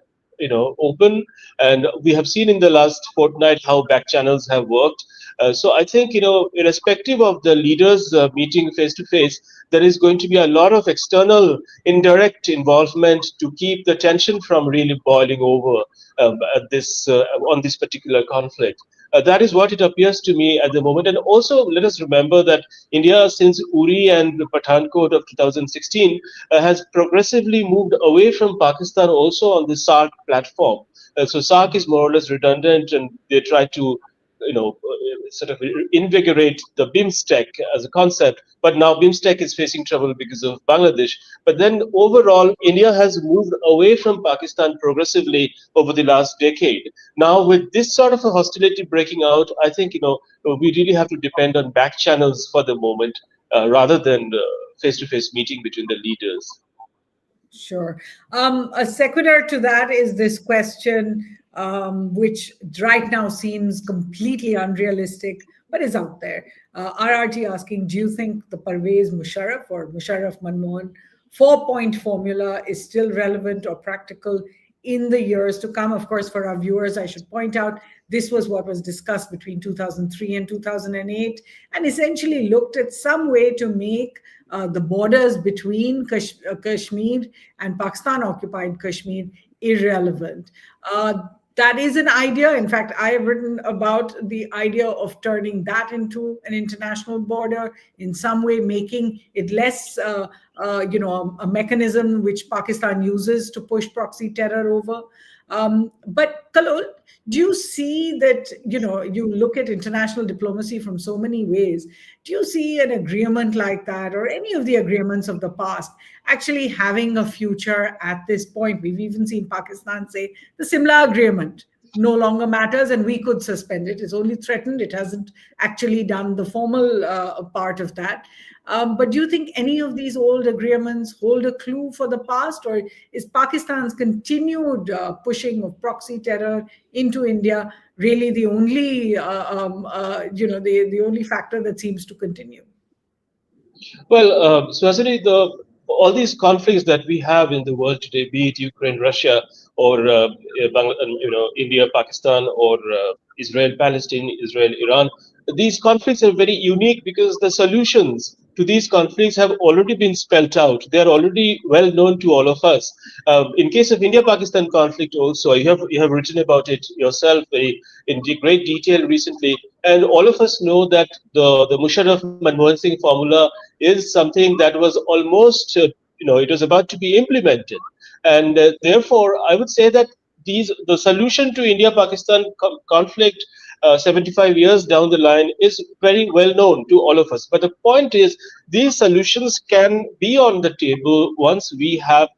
open, and we have seen in the last fortnight how back channels have worked. So I think, irrespective of the leaders meeting face to face, there is going to be a lot of external indirect involvement to keep the tension from really boiling over on this particular conflict. That is what it appears to me at the moment. And also, let us remember that India, since Uri and the Pathankot of 2016, has progressively moved away from Pakistan also on the SARC platform. So SARC is more or less redundant, and they try to sort of invigorate the BIMSTEC as a concept, but now BIMSTEC is facing trouble because of Bangladesh. But then overall, India has moved away from Pakistan progressively over the last decade. Now, with this sort of a hostility breaking out, I think we really have to depend on back channels for the moment, rather than face-to-face meeting between the leaders. Sure. A sequitur to that is this question, which right now seems completely unrealistic, but is out there. RRT asking, do you think the Parvez Musharraf or Musharraf Manmohan 4-point formula is still relevant or practical in the years to come? Of course, for our viewers, I should point out, this was what was discussed between 2003 and 2008, and essentially looked at some way to make the borders between Kashmir and Pakistan-occupied Kashmir irrelevant. That is an idea. In fact, I have written about the idea of turning that into an international border, in some way making it less, a mechanism which Pakistan uses to push proxy terror over. But Kallol, do you see that, you look at international diplomacy from so many ways, do you see an agreement like that, or any of the agreements of the past, actually having a future at this point? We've even seen Pakistan say the Simla agreement no longer matters and we could suspend it. It's only threatened. It hasn't actually done the formal part of that. But do you think any of these old agreements hold a clue for the past, or is Pakistan's continued pushing of proxy terror into India really the only, the only factor that seems to continue? Well, Suhasini, all these conflicts that we have in the world today, be it Ukraine, Russia, or India, Pakistan, or Israel, Palestine, Israel, Iran, these conflicts are very unique because the solutions to these conflicts have already been spelt out. They are already well known to all of us. In case of India-Pakistan conflict, also you have written about it yourself in great detail recently, and all of us know that the Musharraf-Manmohan Singh formula is something that was almost it was about to be implemented, and therefore I would say that the solution to India-Pakistan conflict 75 years down the line is very well known to all of us. But the point is, these solutions can be on the table once we have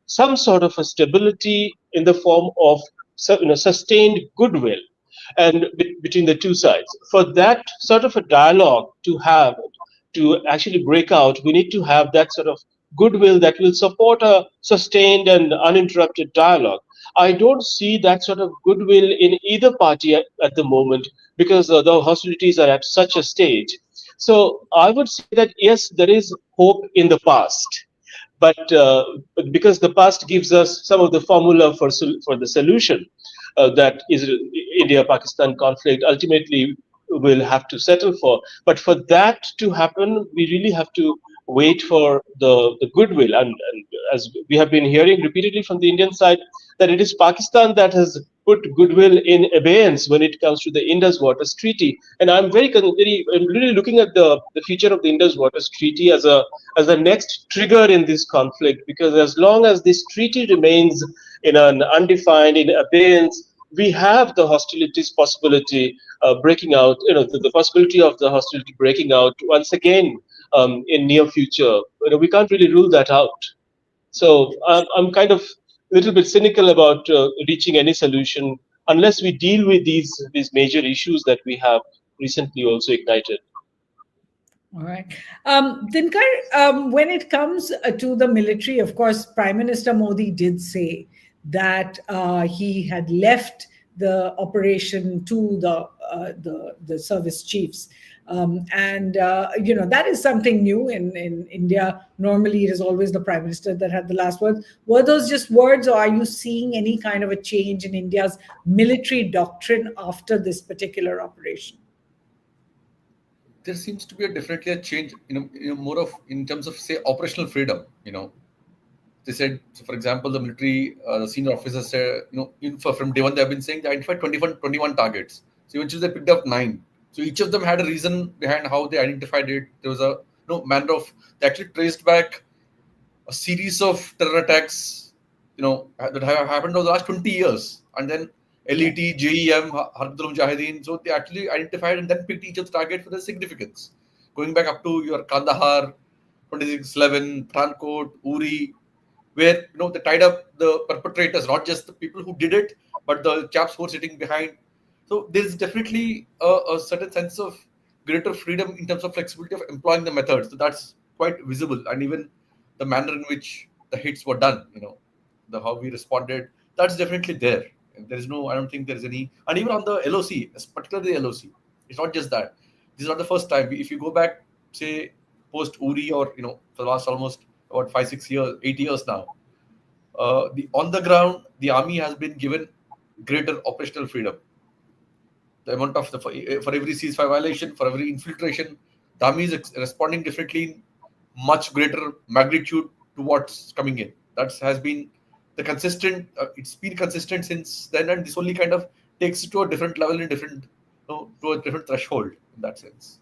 some sort of a stability in the form of sustained goodwill and between the two sides. For that sort of a dialogue to actually break out, we need to have that sort of goodwill that will support a sustained and uninterrupted dialogue. I don't see that sort of goodwill in either party at the moment because the hostilities are at such a stage. So I would say that yes, there is hope in the past, but because the past gives us some of the formula for the solution that is India-Pakistan conflict ultimately will have to settle for. But for that to happen, we really have to wait for the goodwill. And as we have been hearing repeatedly from the Indian side, that it is Pakistan that has put goodwill in abeyance when it comes to the Indus Waters Treaty. And I'm really looking at the future of the Indus Waters Treaty as the next trigger in this conflict, because as long as this treaty remains in an undefined, in abeyance, we have the hostilities possibility breaking out, the possibility of the hostility breaking out once again in near future. We can't really rule that out. So I'm kind of a little bit cynical about reaching any solution unless we deal with these major issues that we have recently also ignited. All right. Dinkar, when it comes to the military, of course, Prime Minister Modi did say that he had left the operation to the service chiefs. That is something new in India. Normally, it is always the Prime Minister that had the last word. Were those just words, or are you seeing any kind of a change in India's military doctrine after this particular operation? There seems to be definitely a change, more of in terms of, say, operational freedom. They said, so for example, the military, the senior officers said, from day one, they have been saying they identified 21 targets. So eventually they picked up 9. So each of them had a reason behind how they identified it. There was a manner of, they actually traced back a series of terror attacks, that have happened over the last 20 years. And then LET, JEM, Harkatul Mujahideen. So they actually identified and then picked each of the target for their significance. Going back up to your Kandahar, 2611, Trankot, Uri, where they tied up the perpetrators, not just the people who did it, but the chaps who are sitting behind. So there's definitely a certain sense of greater freedom in terms of flexibility of employing the methods. So that's quite visible, and even the manner in which the hits were done, the how we responded, that's definitely there. And there is I don't think there is any, and even on the LOC, particularly the LOC, it's not just that. This is not the first time. If you go back, say, post Uri, or for the last almost about 5, 6 years, 8 years now, on the ground, the army has been given greater operational freedom. The amount of for every ceasefire violation, for every infiltration, the army is responding differently in much greater magnitude to what's coming in. That has been the consistent. It's been consistent since then, and this only kind of takes it to a different level and to a different threshold in that sense.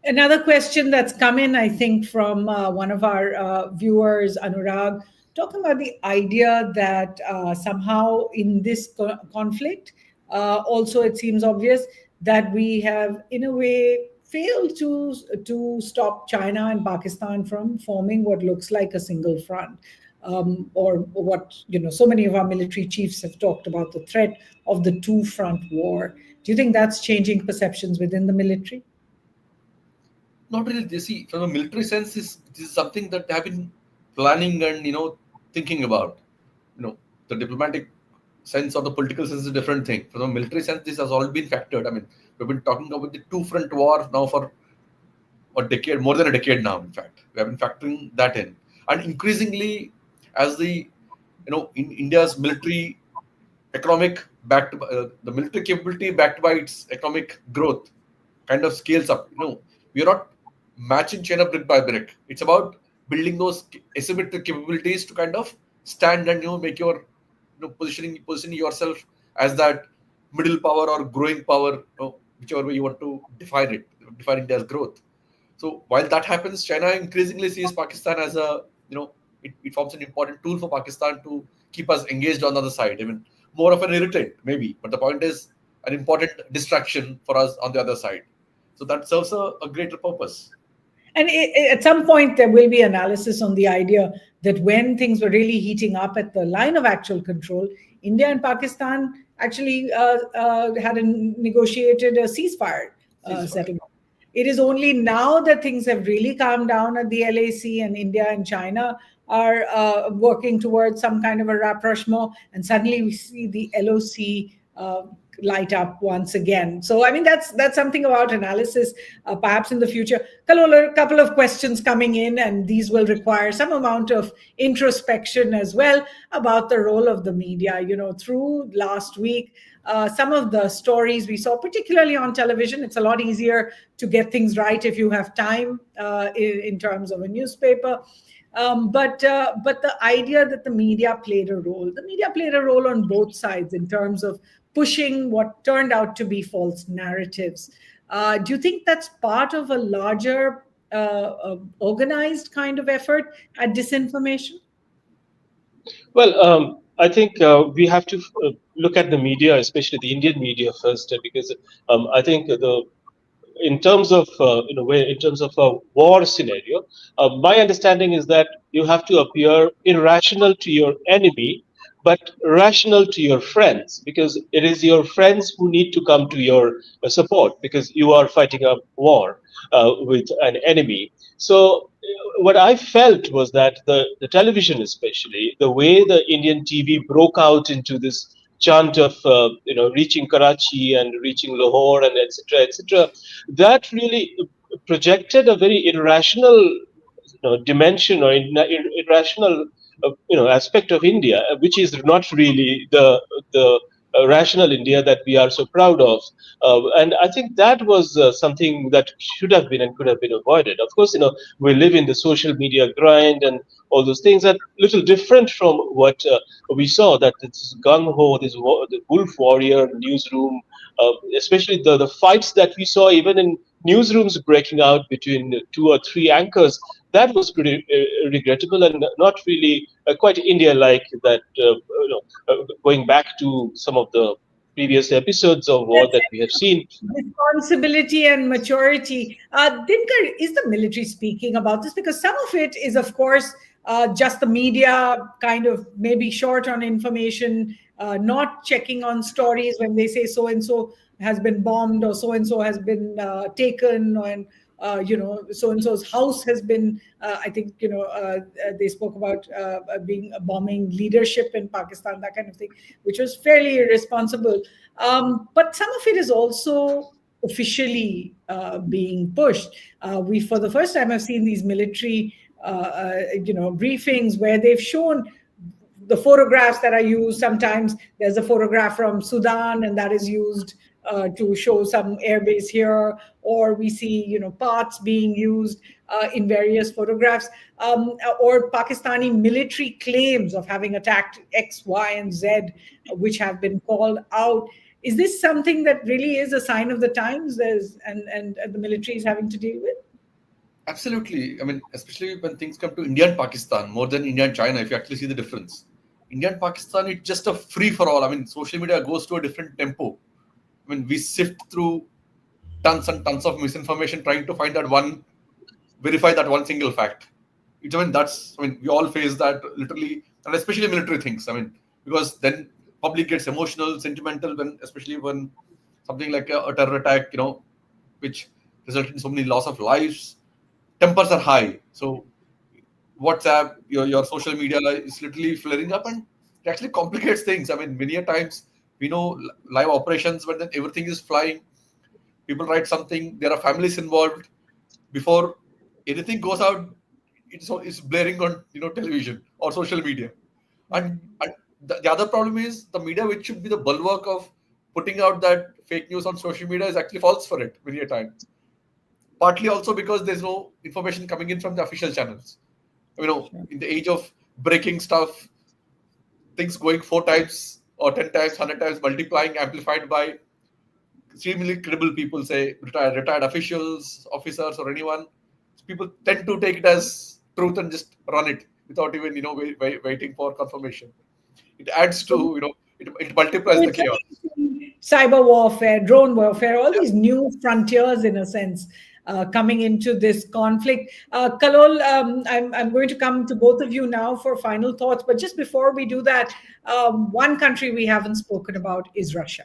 Another question that's come in, I think, from one of our viewers, Anurag, talking about the idea that somehow in this conflict, also it seems obvious that we have, in a way, failed to stop China and Pakistan from forming what looks like a single front. Or what, so many of our military chiefs have talked about the threat of the two-front war. Do you think that's changing perceptions within the military? Not really. You see, from a military sense, this is something that they have been planning and thinking about. The diplomatic sense or the political sense is a different thing. From a military sense, this has already been factored. I mean, we've been talking about the two-front war now for a decade, more than a decade now. In fact, we have been factoring that in, and increasingly, as the in India's military economic the military capability backed by its economic growth kind of scales up. We are not matching China brick by brick. It's about building those asymmetric capabilities to kind of stand and make your positioning yourself as that middle power or growing power, whichever way you want to define it as growth. So while that happens, China increasingly sees Pakistan as it forms an important tool for Pakistan to keep us engaged on the other side. I mean, more of an irritant, maybe. But the point is an important distraction for us on the other side. So that serves a greater purpose. And at some point, there will be analysis on the idea that when things were really heating up at the line of actual control, India and Pakistan actually had negotiated a ceasefire settlement. It is only now that things have really calmed down at the LAC, and India and China are working towards some kind of a rapprochement, and suddenly we see the LOC light up once again. So, I mean, that's something about analysis, perhaps in the future. Kallol, a couple of questions coming in, and these will require some amount of introspection as well about the role of the media. Through last week, some of the stories we saw, particularly on television, it's a lot easier to get things right if you have time in terms of a newspaper. But the idea that the media played a role on both sides in terms of pushing what turned out to be false narratives. Do you think that's part of a larger organized kind of effort at disinformation? Well, I think we have to look at the media, especially the Indian media first, because I think in terms of in terms of a war scenario, my understanding is that you have to appear irrational to your enemy, but rational to your friends, because it is your friends who need to come to your support, because you are fighting a war with an enemy. So what I felt was that the television, especially the way the Indian TV broke out into this chant of reaching Karachi and reaching Lahore and etc., that really projected a very irrational dimension or irrational aspect of India, which is not really the rational India that we are so proud of. And I think that was something that should have been and could have been avoided. Of course, we live in the social media grind and all those things that little different from what we saw, that this gung ho, the wolf warrior newsroom, especially the fights that we saw even in newsrooms breaking out between 2 or 3 anchors. That was pretty regrettable and not really quite India-like. That going back to some of the previous episodes of war that we have seen. Responsibility and maturity. Dinakar, is the military speaking about this? Because some of it is, of course, just the media kind of maybe short on information, not checking on stories when they say so and so has been bombed or so and so has been taken, and so and so's house has been. I think they spoke about being bombing leadership in Pakistan, that kind of thing, which was fairly irresponsible. But some of it is also officially being pushed. We, for the first time, have seen these military briefings where they've shown the photographs that are used. Sometimes there's a photograph from Sudan, and that is used to show some airbase here, or we see parts being used in various photographs, or Pakistani military claims of having attacked X, Y, and Z, which have been called out. Is this something that really is a sign of the times and the military is having to deal with? Absolutely. I mean, especially when things come to India and Pakistan, more than India and China, if you actually see the difference. India and Pakistan, it's just a free-for-all. I mean, social media goes to a different tempo. I mean, we sift through tons and tons of misinformation trying to verify that one single fact. We all face that literally, and especially military things. I mean, because then public gets emotional, sentimental, especially when something like a terror attack, which resulted in so many loss of lives. Tempers are high. So WhatsApp, your social media is literally flaring up, and it actually complicates things. I mean, many a times we know live operations, but then everything is flying. People write something, there are families involved. Before anything goes out, it's blaring on television or social media. And the other problem is the media, which should be the bulwark of putting out that fake news on social media, is actually false for it many a time. partly also because there's no information coming in from the official channels. In the age of breaking stuff, things going 4 times or 10 times, 100 times, multiplying, amplified by extremely credible people, say retired officials, officers, or anyone. So people tend to take it as truth and just run it without even waiting for confirmation. It adds to it multiplies the chaos. Cyber warfare, drone warfare, all these new frontiers, in a sense, coming into this conflict. Kallol, I'm going to come to both of you now for final thoughts. But just before we do that, one country we haven't spoken about is Russia.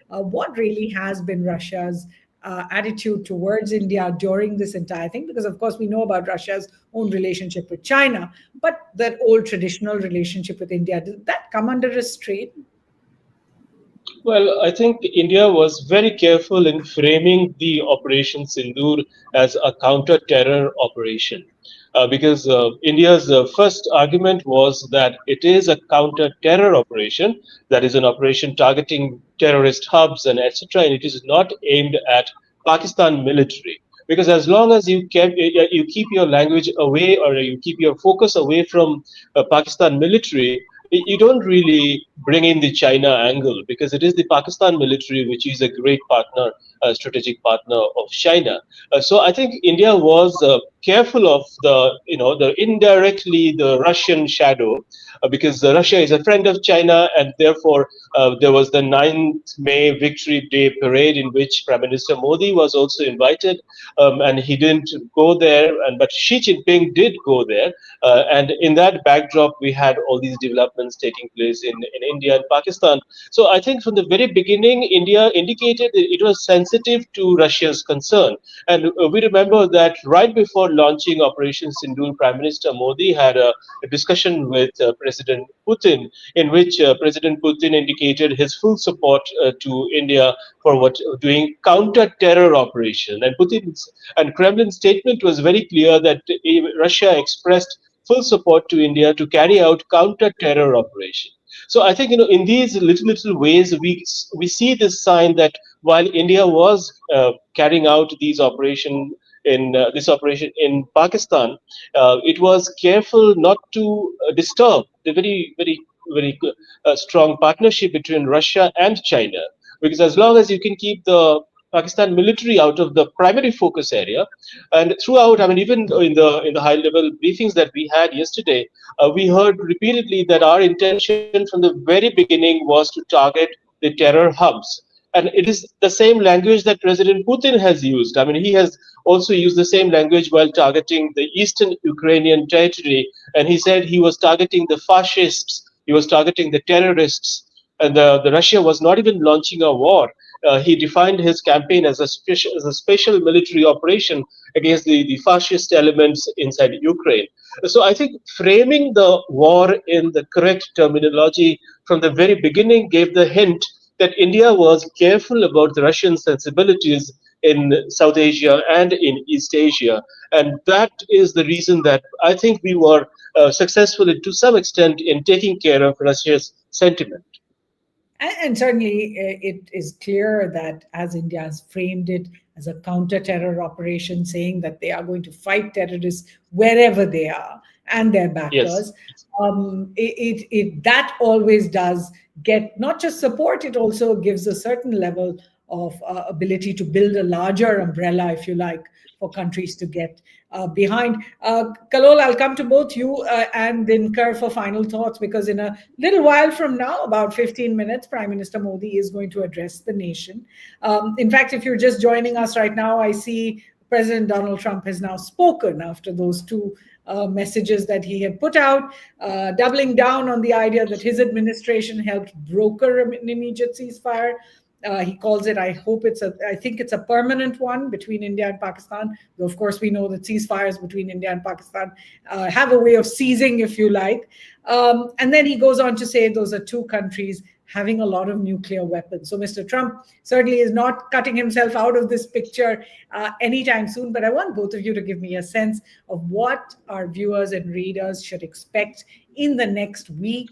What really has been Russia's attitude towards India during this entire thing? Because, of course, we know about Russia's own relationship with China, but that old traditional relationship with India, did that come under restraint? Well, I think India was very careful in framing the Operation Sindoor as a counter-terror operation. Because India's first argument was that it is a counter-terror operation, that is an operation targeting terrorist hubs and etc., and it is not aimed at Pakistan military. Because as long as you keep your language away, or you keep your focus away from Pakistan military, you don't really bring in the China angle, because it is the Pakistan military which is a great partner, a strategic partner of China. So I think India was careful of the indirectly the Russian shadow, because Russia is a friend of China, and therefore there was the 9th May Victory Day parade in which Prime Minister Modi was also invited, and he didn't go there, but Xi Jinping did go there, and in that backdrop we had all these developments taking place in India and Pakistan. So I think from the very beginning, India indicated that it was sensitive to Russia's concern. And we remember that right before launching Operation Sindoor, Prime Minister Modi had a discussion with President Putin, in which President Putin indicated his full support to India for doing counter-terror operation. And Putin's and Kremlin's statement was very clear that Russia expressed full support to India to carry out counter-terror operation. So I think in these little ways we see this sign that while India was carrying out this operation in Pakistan, it was careful not to disturb the very strong partnership between Russia and China, because as long as you can keep the Pakistan military out of the primary focus area, and throughout, I mean, even in the high level briefings that we had yesterday, we heard repeatedly that our intention from the very beginning was to target the terror hubs. And it is the same language that President Putin has used. I mean, he has also used the same language while targeting the eastern Ukrainian territory. And he said he was targeting the fascists, he was targeting the terrorists, and the Russia was not even launching a war. He defined his campaign as a special military operation against the fascist elements inside Ukraine. So I think framing the war in the correct terminology from the very beginning gave the hint that India was careful about the Russian sensibilities in South Asia and in East Asia. And that is the reason that I think we were successful to some extent in taking care of Russia's sentiment. And certainly, it is clear that as India has framed it as a counter-terror operation, saying that they are going to fight terrorists wherever they are and their backers, Yes. That always does get not just support, it also gives a certain level of ability to build a larger umbrella, if you like, for countries to get behind. Kallol, I'll come to both you and Dinakar for final thoughts, because in a little while from now, about 15 minutes, Prime Minister Modi is going to address the nation. In fact, if you're just joining us right now, I see President Donald Trump has now spoken after those two messages that he had put out, doubling down on the idea that his administration helped broker an immediate ceasefire. He calls it, I think it's a permanent one between India and Pakistan. Though, of course, we know that ceasefires between India and Pakistan have a way of seizing, if you like. And then he goes on to say those are two countries having a lot of nuclear weapons. So Mr. Trump certainly is not cutting himself out of this picture anytime soon. But I want both of you to give me a sense of what our viewers and readers should expect in the next week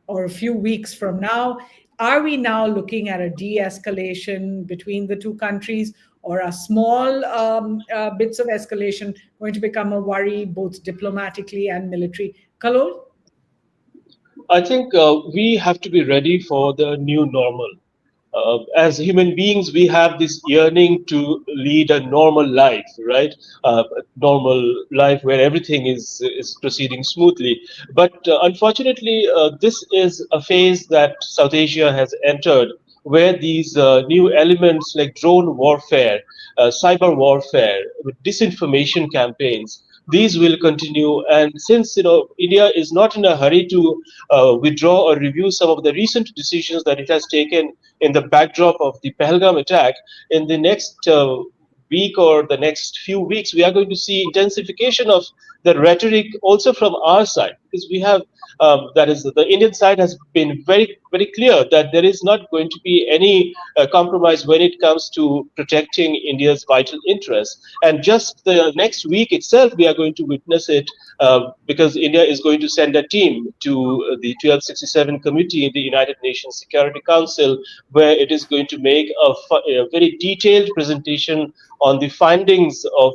or a few weeks from now. Are we now looking at a de-escalation between the two countries, or are small bits of escalation going to become a worry, both diplomatically and military? Kallol? I think we have to be ready for the new normal. As human beings, we have this yearning to lead a normal life, right? A normal life where everything is proceeding smoothly. But unfortunately, this is a phase that South Asia has entered, where these new elements like drone warfare, cyber warfare, disinformation campaigns, these will continue. And since India is not in a hurry to withdraw or review some of the recent decisions that it has taken in the backdrop of the Pahalgam attack, in the next week or the next few weeks, we are going to see intensification of the rhetoric also from our side, because we have that is, the Indian side has been very, very clear that there is not going to be any compromise when it comes to protecting India's vital interests. And just the next week itself, we are going to witness it, because India is going to send a team to the 1267 committee in the United Nations Security Council, where it is going to make a very detailed presentation on the findings of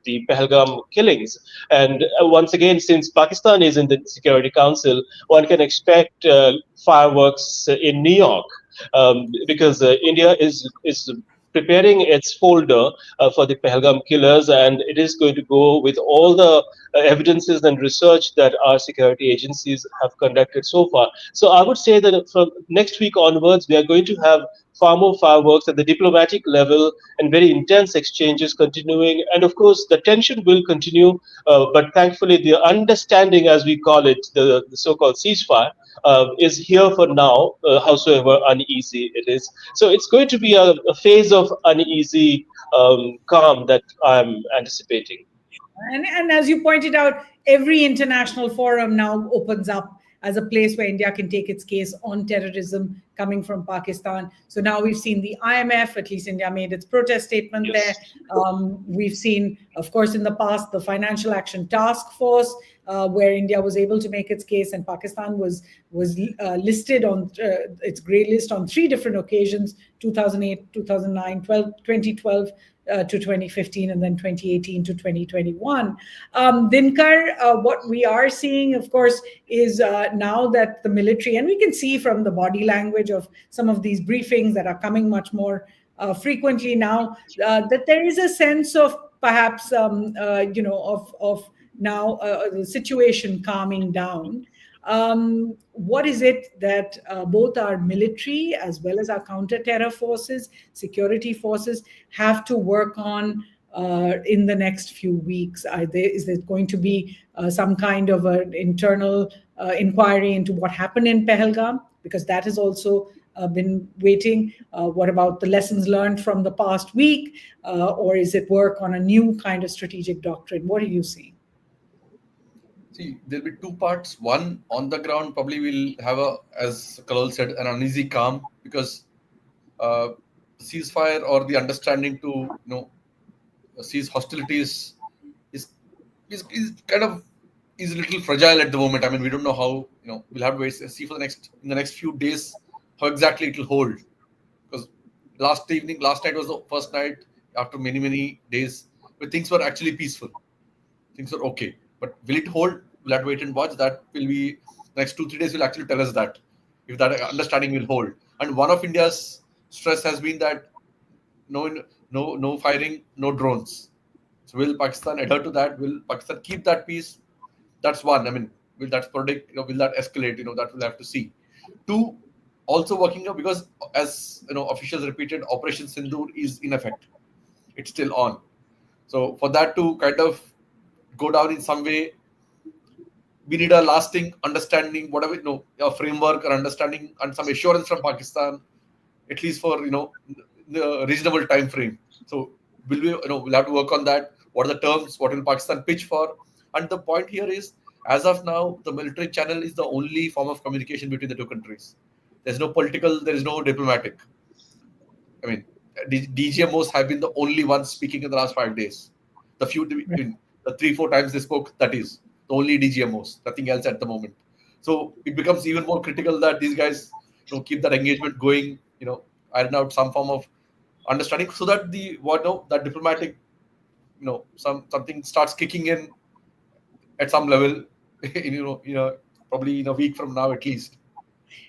the Pahalgam killings. And once again, since Pakistan is in the Security Council, one can expect fireworks in New York, because India is preparing its folder for the Pahalgam killers, and it is going to go with all the evidences and research that our security agencies have conducted so far. So I would say that from next week onwards, we are going to have far more fireworks at the diplomatic level and very intense exchanges continuing. And of course, the tension will continue, but thankfully, the understanding, as we call it, the so-called ceasefire, is here for now, howsoever uneasy it is. So it's going to be a phase of uneasy calm that I'm anticipating. And as you pointed out, every international forum now opens up as a place where India can take its case on terrorism coming from Pakistan. So now we've seen the IMF, at least India made its protest statement Yes. there. We've seen, of course, in the past, the Financial Action Task Force, where India was able to make its case, and Pakistan was listed on its grey list on 3 different occasions: 2008, 2009, 2012 to 2015, and then 2018 to 2021. Dinkar, what we are seeing, of course, is now that the military, and we can see from the body language of some of these briefings that are coming much more frequently now, that there is a sense of perhaps, of now the situation calming down. What is it that both our military as well as our counter-terror forces, security forces, have to work on in the next few weeks? Is there going to be some kind of an internal inquiry into what happened in Pahalgam? Because that has also been waiting. What about the lessons learned from the past week? Or is it work on a new kind of strategic doctrine? What are you seeing? See, there'll be 2 parts. One, on the ground, probably we'll have as Kallol said, an uneasy calm, because ceasefire or the understanding to cease hostilities is kind of is a little fragile at the moment. I mean, we don't know how. We'll have to wait and see for in the next few days how exactly it will hold. Because last night was the first night after many days where things were actually peaceful. Things were okay. But will it hold? We'll have to wait and watch. That will be next 2-3 days will actually tell us that if that understanding will hold. And one of India's stress has been that no firing, no drones. So will Pakistan adhere to that? Will Pakistan keep that peace? That's one. I mean, will that predict? Will that escalate? That we'll have to see. 2, also working out, because as officials repeated, Operation Sindoor is in effect. It's still on. So for that to kind of go down in some way, we need a lasting understanding, whatever, a framework or understanding and some assurance from Pakistan, at least for, the reasonable time frame. So we'll have to work on that. What are the terms? What will Pakistan pitch for? And the point here is, as of now, the military channel is the only form of communication between the 2 countries. There's no political, there is no diplomatic. I mean, DGMOs have been the only ones speaking in the last 5 days. The 3-4 times they spoke, that is the only DGMOs, nothing else at the moment. So it becomes even more critical that these guys keep that engagement going, iron out some form of understanding, so that that diplomatic, something starts kicking in at some level, probably in a week from now at least.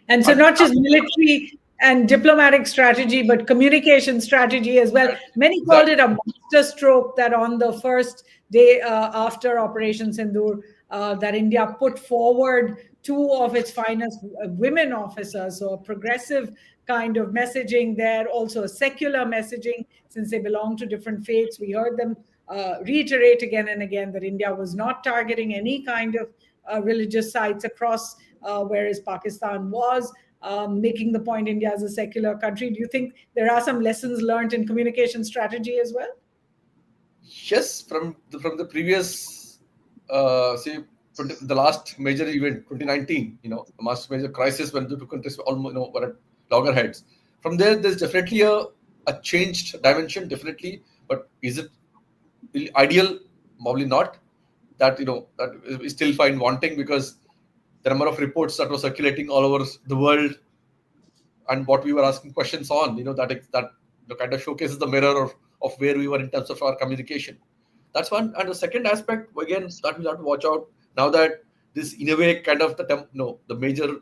And so, And not just military and diplomatic strategy, but communication strategy as well. Many called it a master stroke that on the first day after Operation Sindoor, that India put forward two of its finest women officers. So, a progressive kind of messaging there, also a secular messaging, since they belong to different faiths. We heard them reiterate again and again that India was not targeting any kind of religious sites across, whereas Pakistan was. Making the point India is a secular country. Do you think there are some lessons learned in communication strategy as well? yes, from the previous, say, the last major event, 2019, the last major crisis when the two countries almost, were at loggerheads. From there's definitely a changed dimension, definitely. But is it ideal? Probably not. That we still find wanting, because the number of reports that were circulating all over the world, and what we were asking questions on, that kind of showcases the mirror of where we were in terms of our communication. That's one. And the second aspect, again, that we have to watch out now, that this, in a way, kind of the major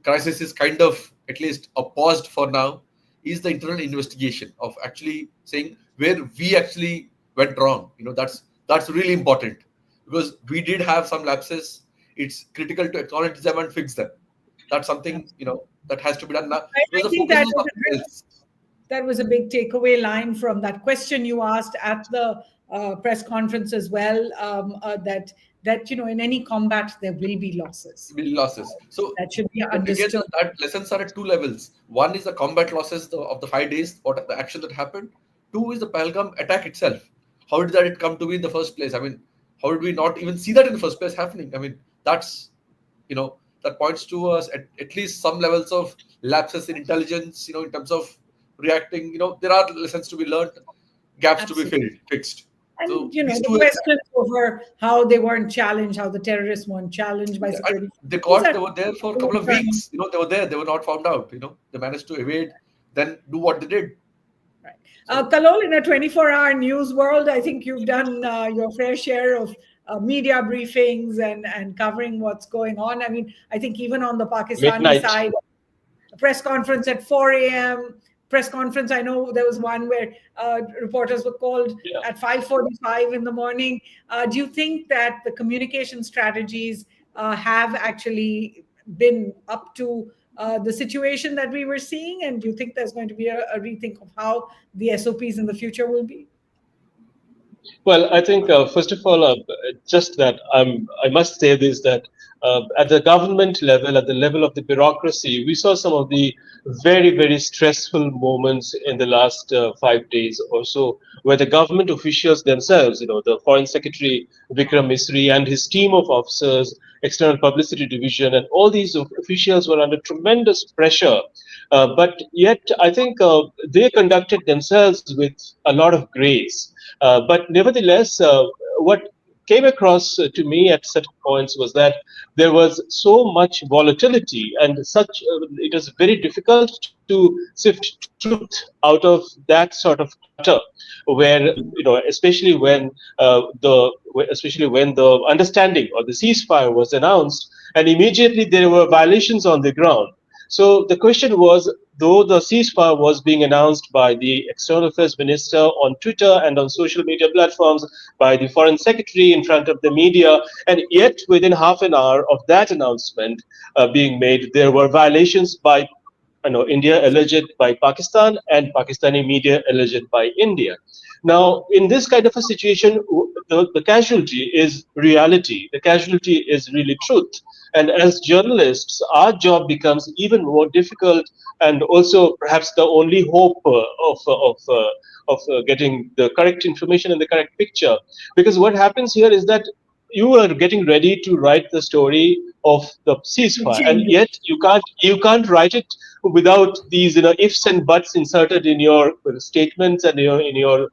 crisis is kind of at least paused for now, is the internal investigation of actually saying where we actually went wrong. That's really important, because we did have some lapses. It's critical to acknowledge them and fix them. That's something that has to be done now, because I the think focus is something else. that was a big takeaway line from that question you asked at the press conference as well. That in any combat there will be losses. Losses. So That should be again, understood. that lessons are at two levels. One is the combat losses of the 5 days, what the action that happened. Two is the Pahalgam attack itself. How did it come to be in the first place? I mean, how did we not even see that in the first place happening? I mean, that's that points to us at least some levels of lapses in intelligence, in terms of reacting. There are lessons to be learned, gaps to be fixed. So And these the two areas, questions over how they weren't challenged, how the terrorists weren't challenged by security. they These are were there for a couple of weeks. They were there. They were not found out. They managed to evade, then do what they did. right. Kallol, in a 24-hour news world, I think you've done your fair share of media briefings and covering what's going on. I mean, I think even on the Pakistani Midnight. side, a press conference at 4 a.m. Press conference. I know there was one where reporters were called at 5:45 in the morning. Do you think that the communication strategies have actually been up to the situation that we were seeing? And do you think there's going to be a rethink of how the SOPs in the future will be? Well, I think first of all, just that I must say this, that at the government level, at the level of the bureaucracy, we saw some of the very, very stressful moments in the last 5 days or so, where the government officials themselves, the Foreign Secretary Vikram Misri and his team of officers, External Publicity Division, and all these officials were under tremendous pressure. But yet, I think they conducted themselves with a lot of grace. But nevertheless, what came across to me at certain points was that there was so much volatility, and it was very difficult to sift truth out of that sort of clutter, where especially when the understanding or the ceasefire was announced, and immediately there were violations on the ground. So the question was, though the ceasefire was being announced by the External Affairs Minister on Twitter and on social media platforms, by the Foreign Secretary in front of the media, and yet within half an hour of that announcement being made, there were violations by India alleged by Pakistan, and Pakistani media alleged by India. Now, in this kind of a situation, the casualty is reality. The casualty is really truth. And as journalists, our job becomes even more difficult, and also perhaps the only hope of getting the correct information and the correct picture. Because what happens here is that you are getting ready to write the story of the ceasefire, and yet you can't write it without these ifs and buts inserted in your statements and in your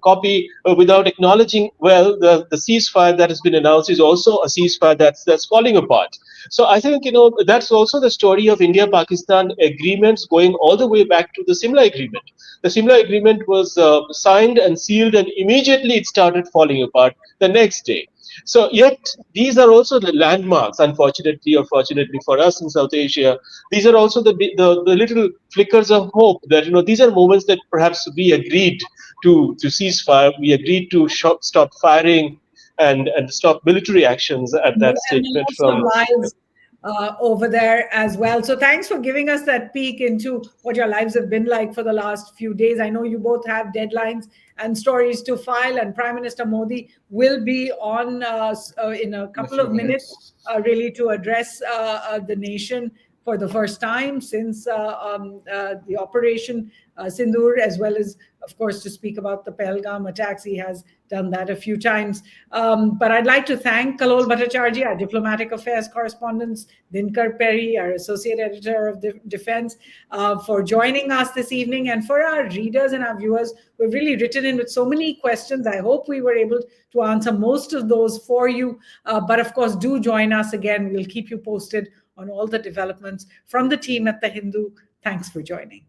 copy, without acknowledging, well, the ceasefire that has been announced is also a ceasefire that's falling apart. So I think that's also the story of India-Pakistan agreements going all the way back to the Simla Agreement. The Simla Agreement was signed and sealed, and immediately it started falling apart the next day. So yet these are also the landmarks, unfortunately or fortunately for us in South Asia. These are also the little flickers of hope that these are moments that perhaps we agreed to ceasefire, we agreed to stop firing and stop military actions at that And the statement loss from. of lives over there as well. So thanks for giving us that peek into what your lives have been like for the last few days. I know you both have deadlines and stories to file, and Prime Minister Modi will be on in a couple of minutes, really to address the nation for the first time since the Operation Sindoor, as well as, of course, to speak about the Pahalgam attacks. He has done that a few times. But I'd like to thank Kallol Bhattacherjee, our diplomatic affairs correspondent, Dinakar Peri, our associate editor of Defense, for joining us this evening. And for our readers and our viewers, we've really written in with so many questions. I hope we were able to answer most of those for you. But of course, do join us again. We'll keep you posted on all the developments from the team at The Hindu. Thanks for joining.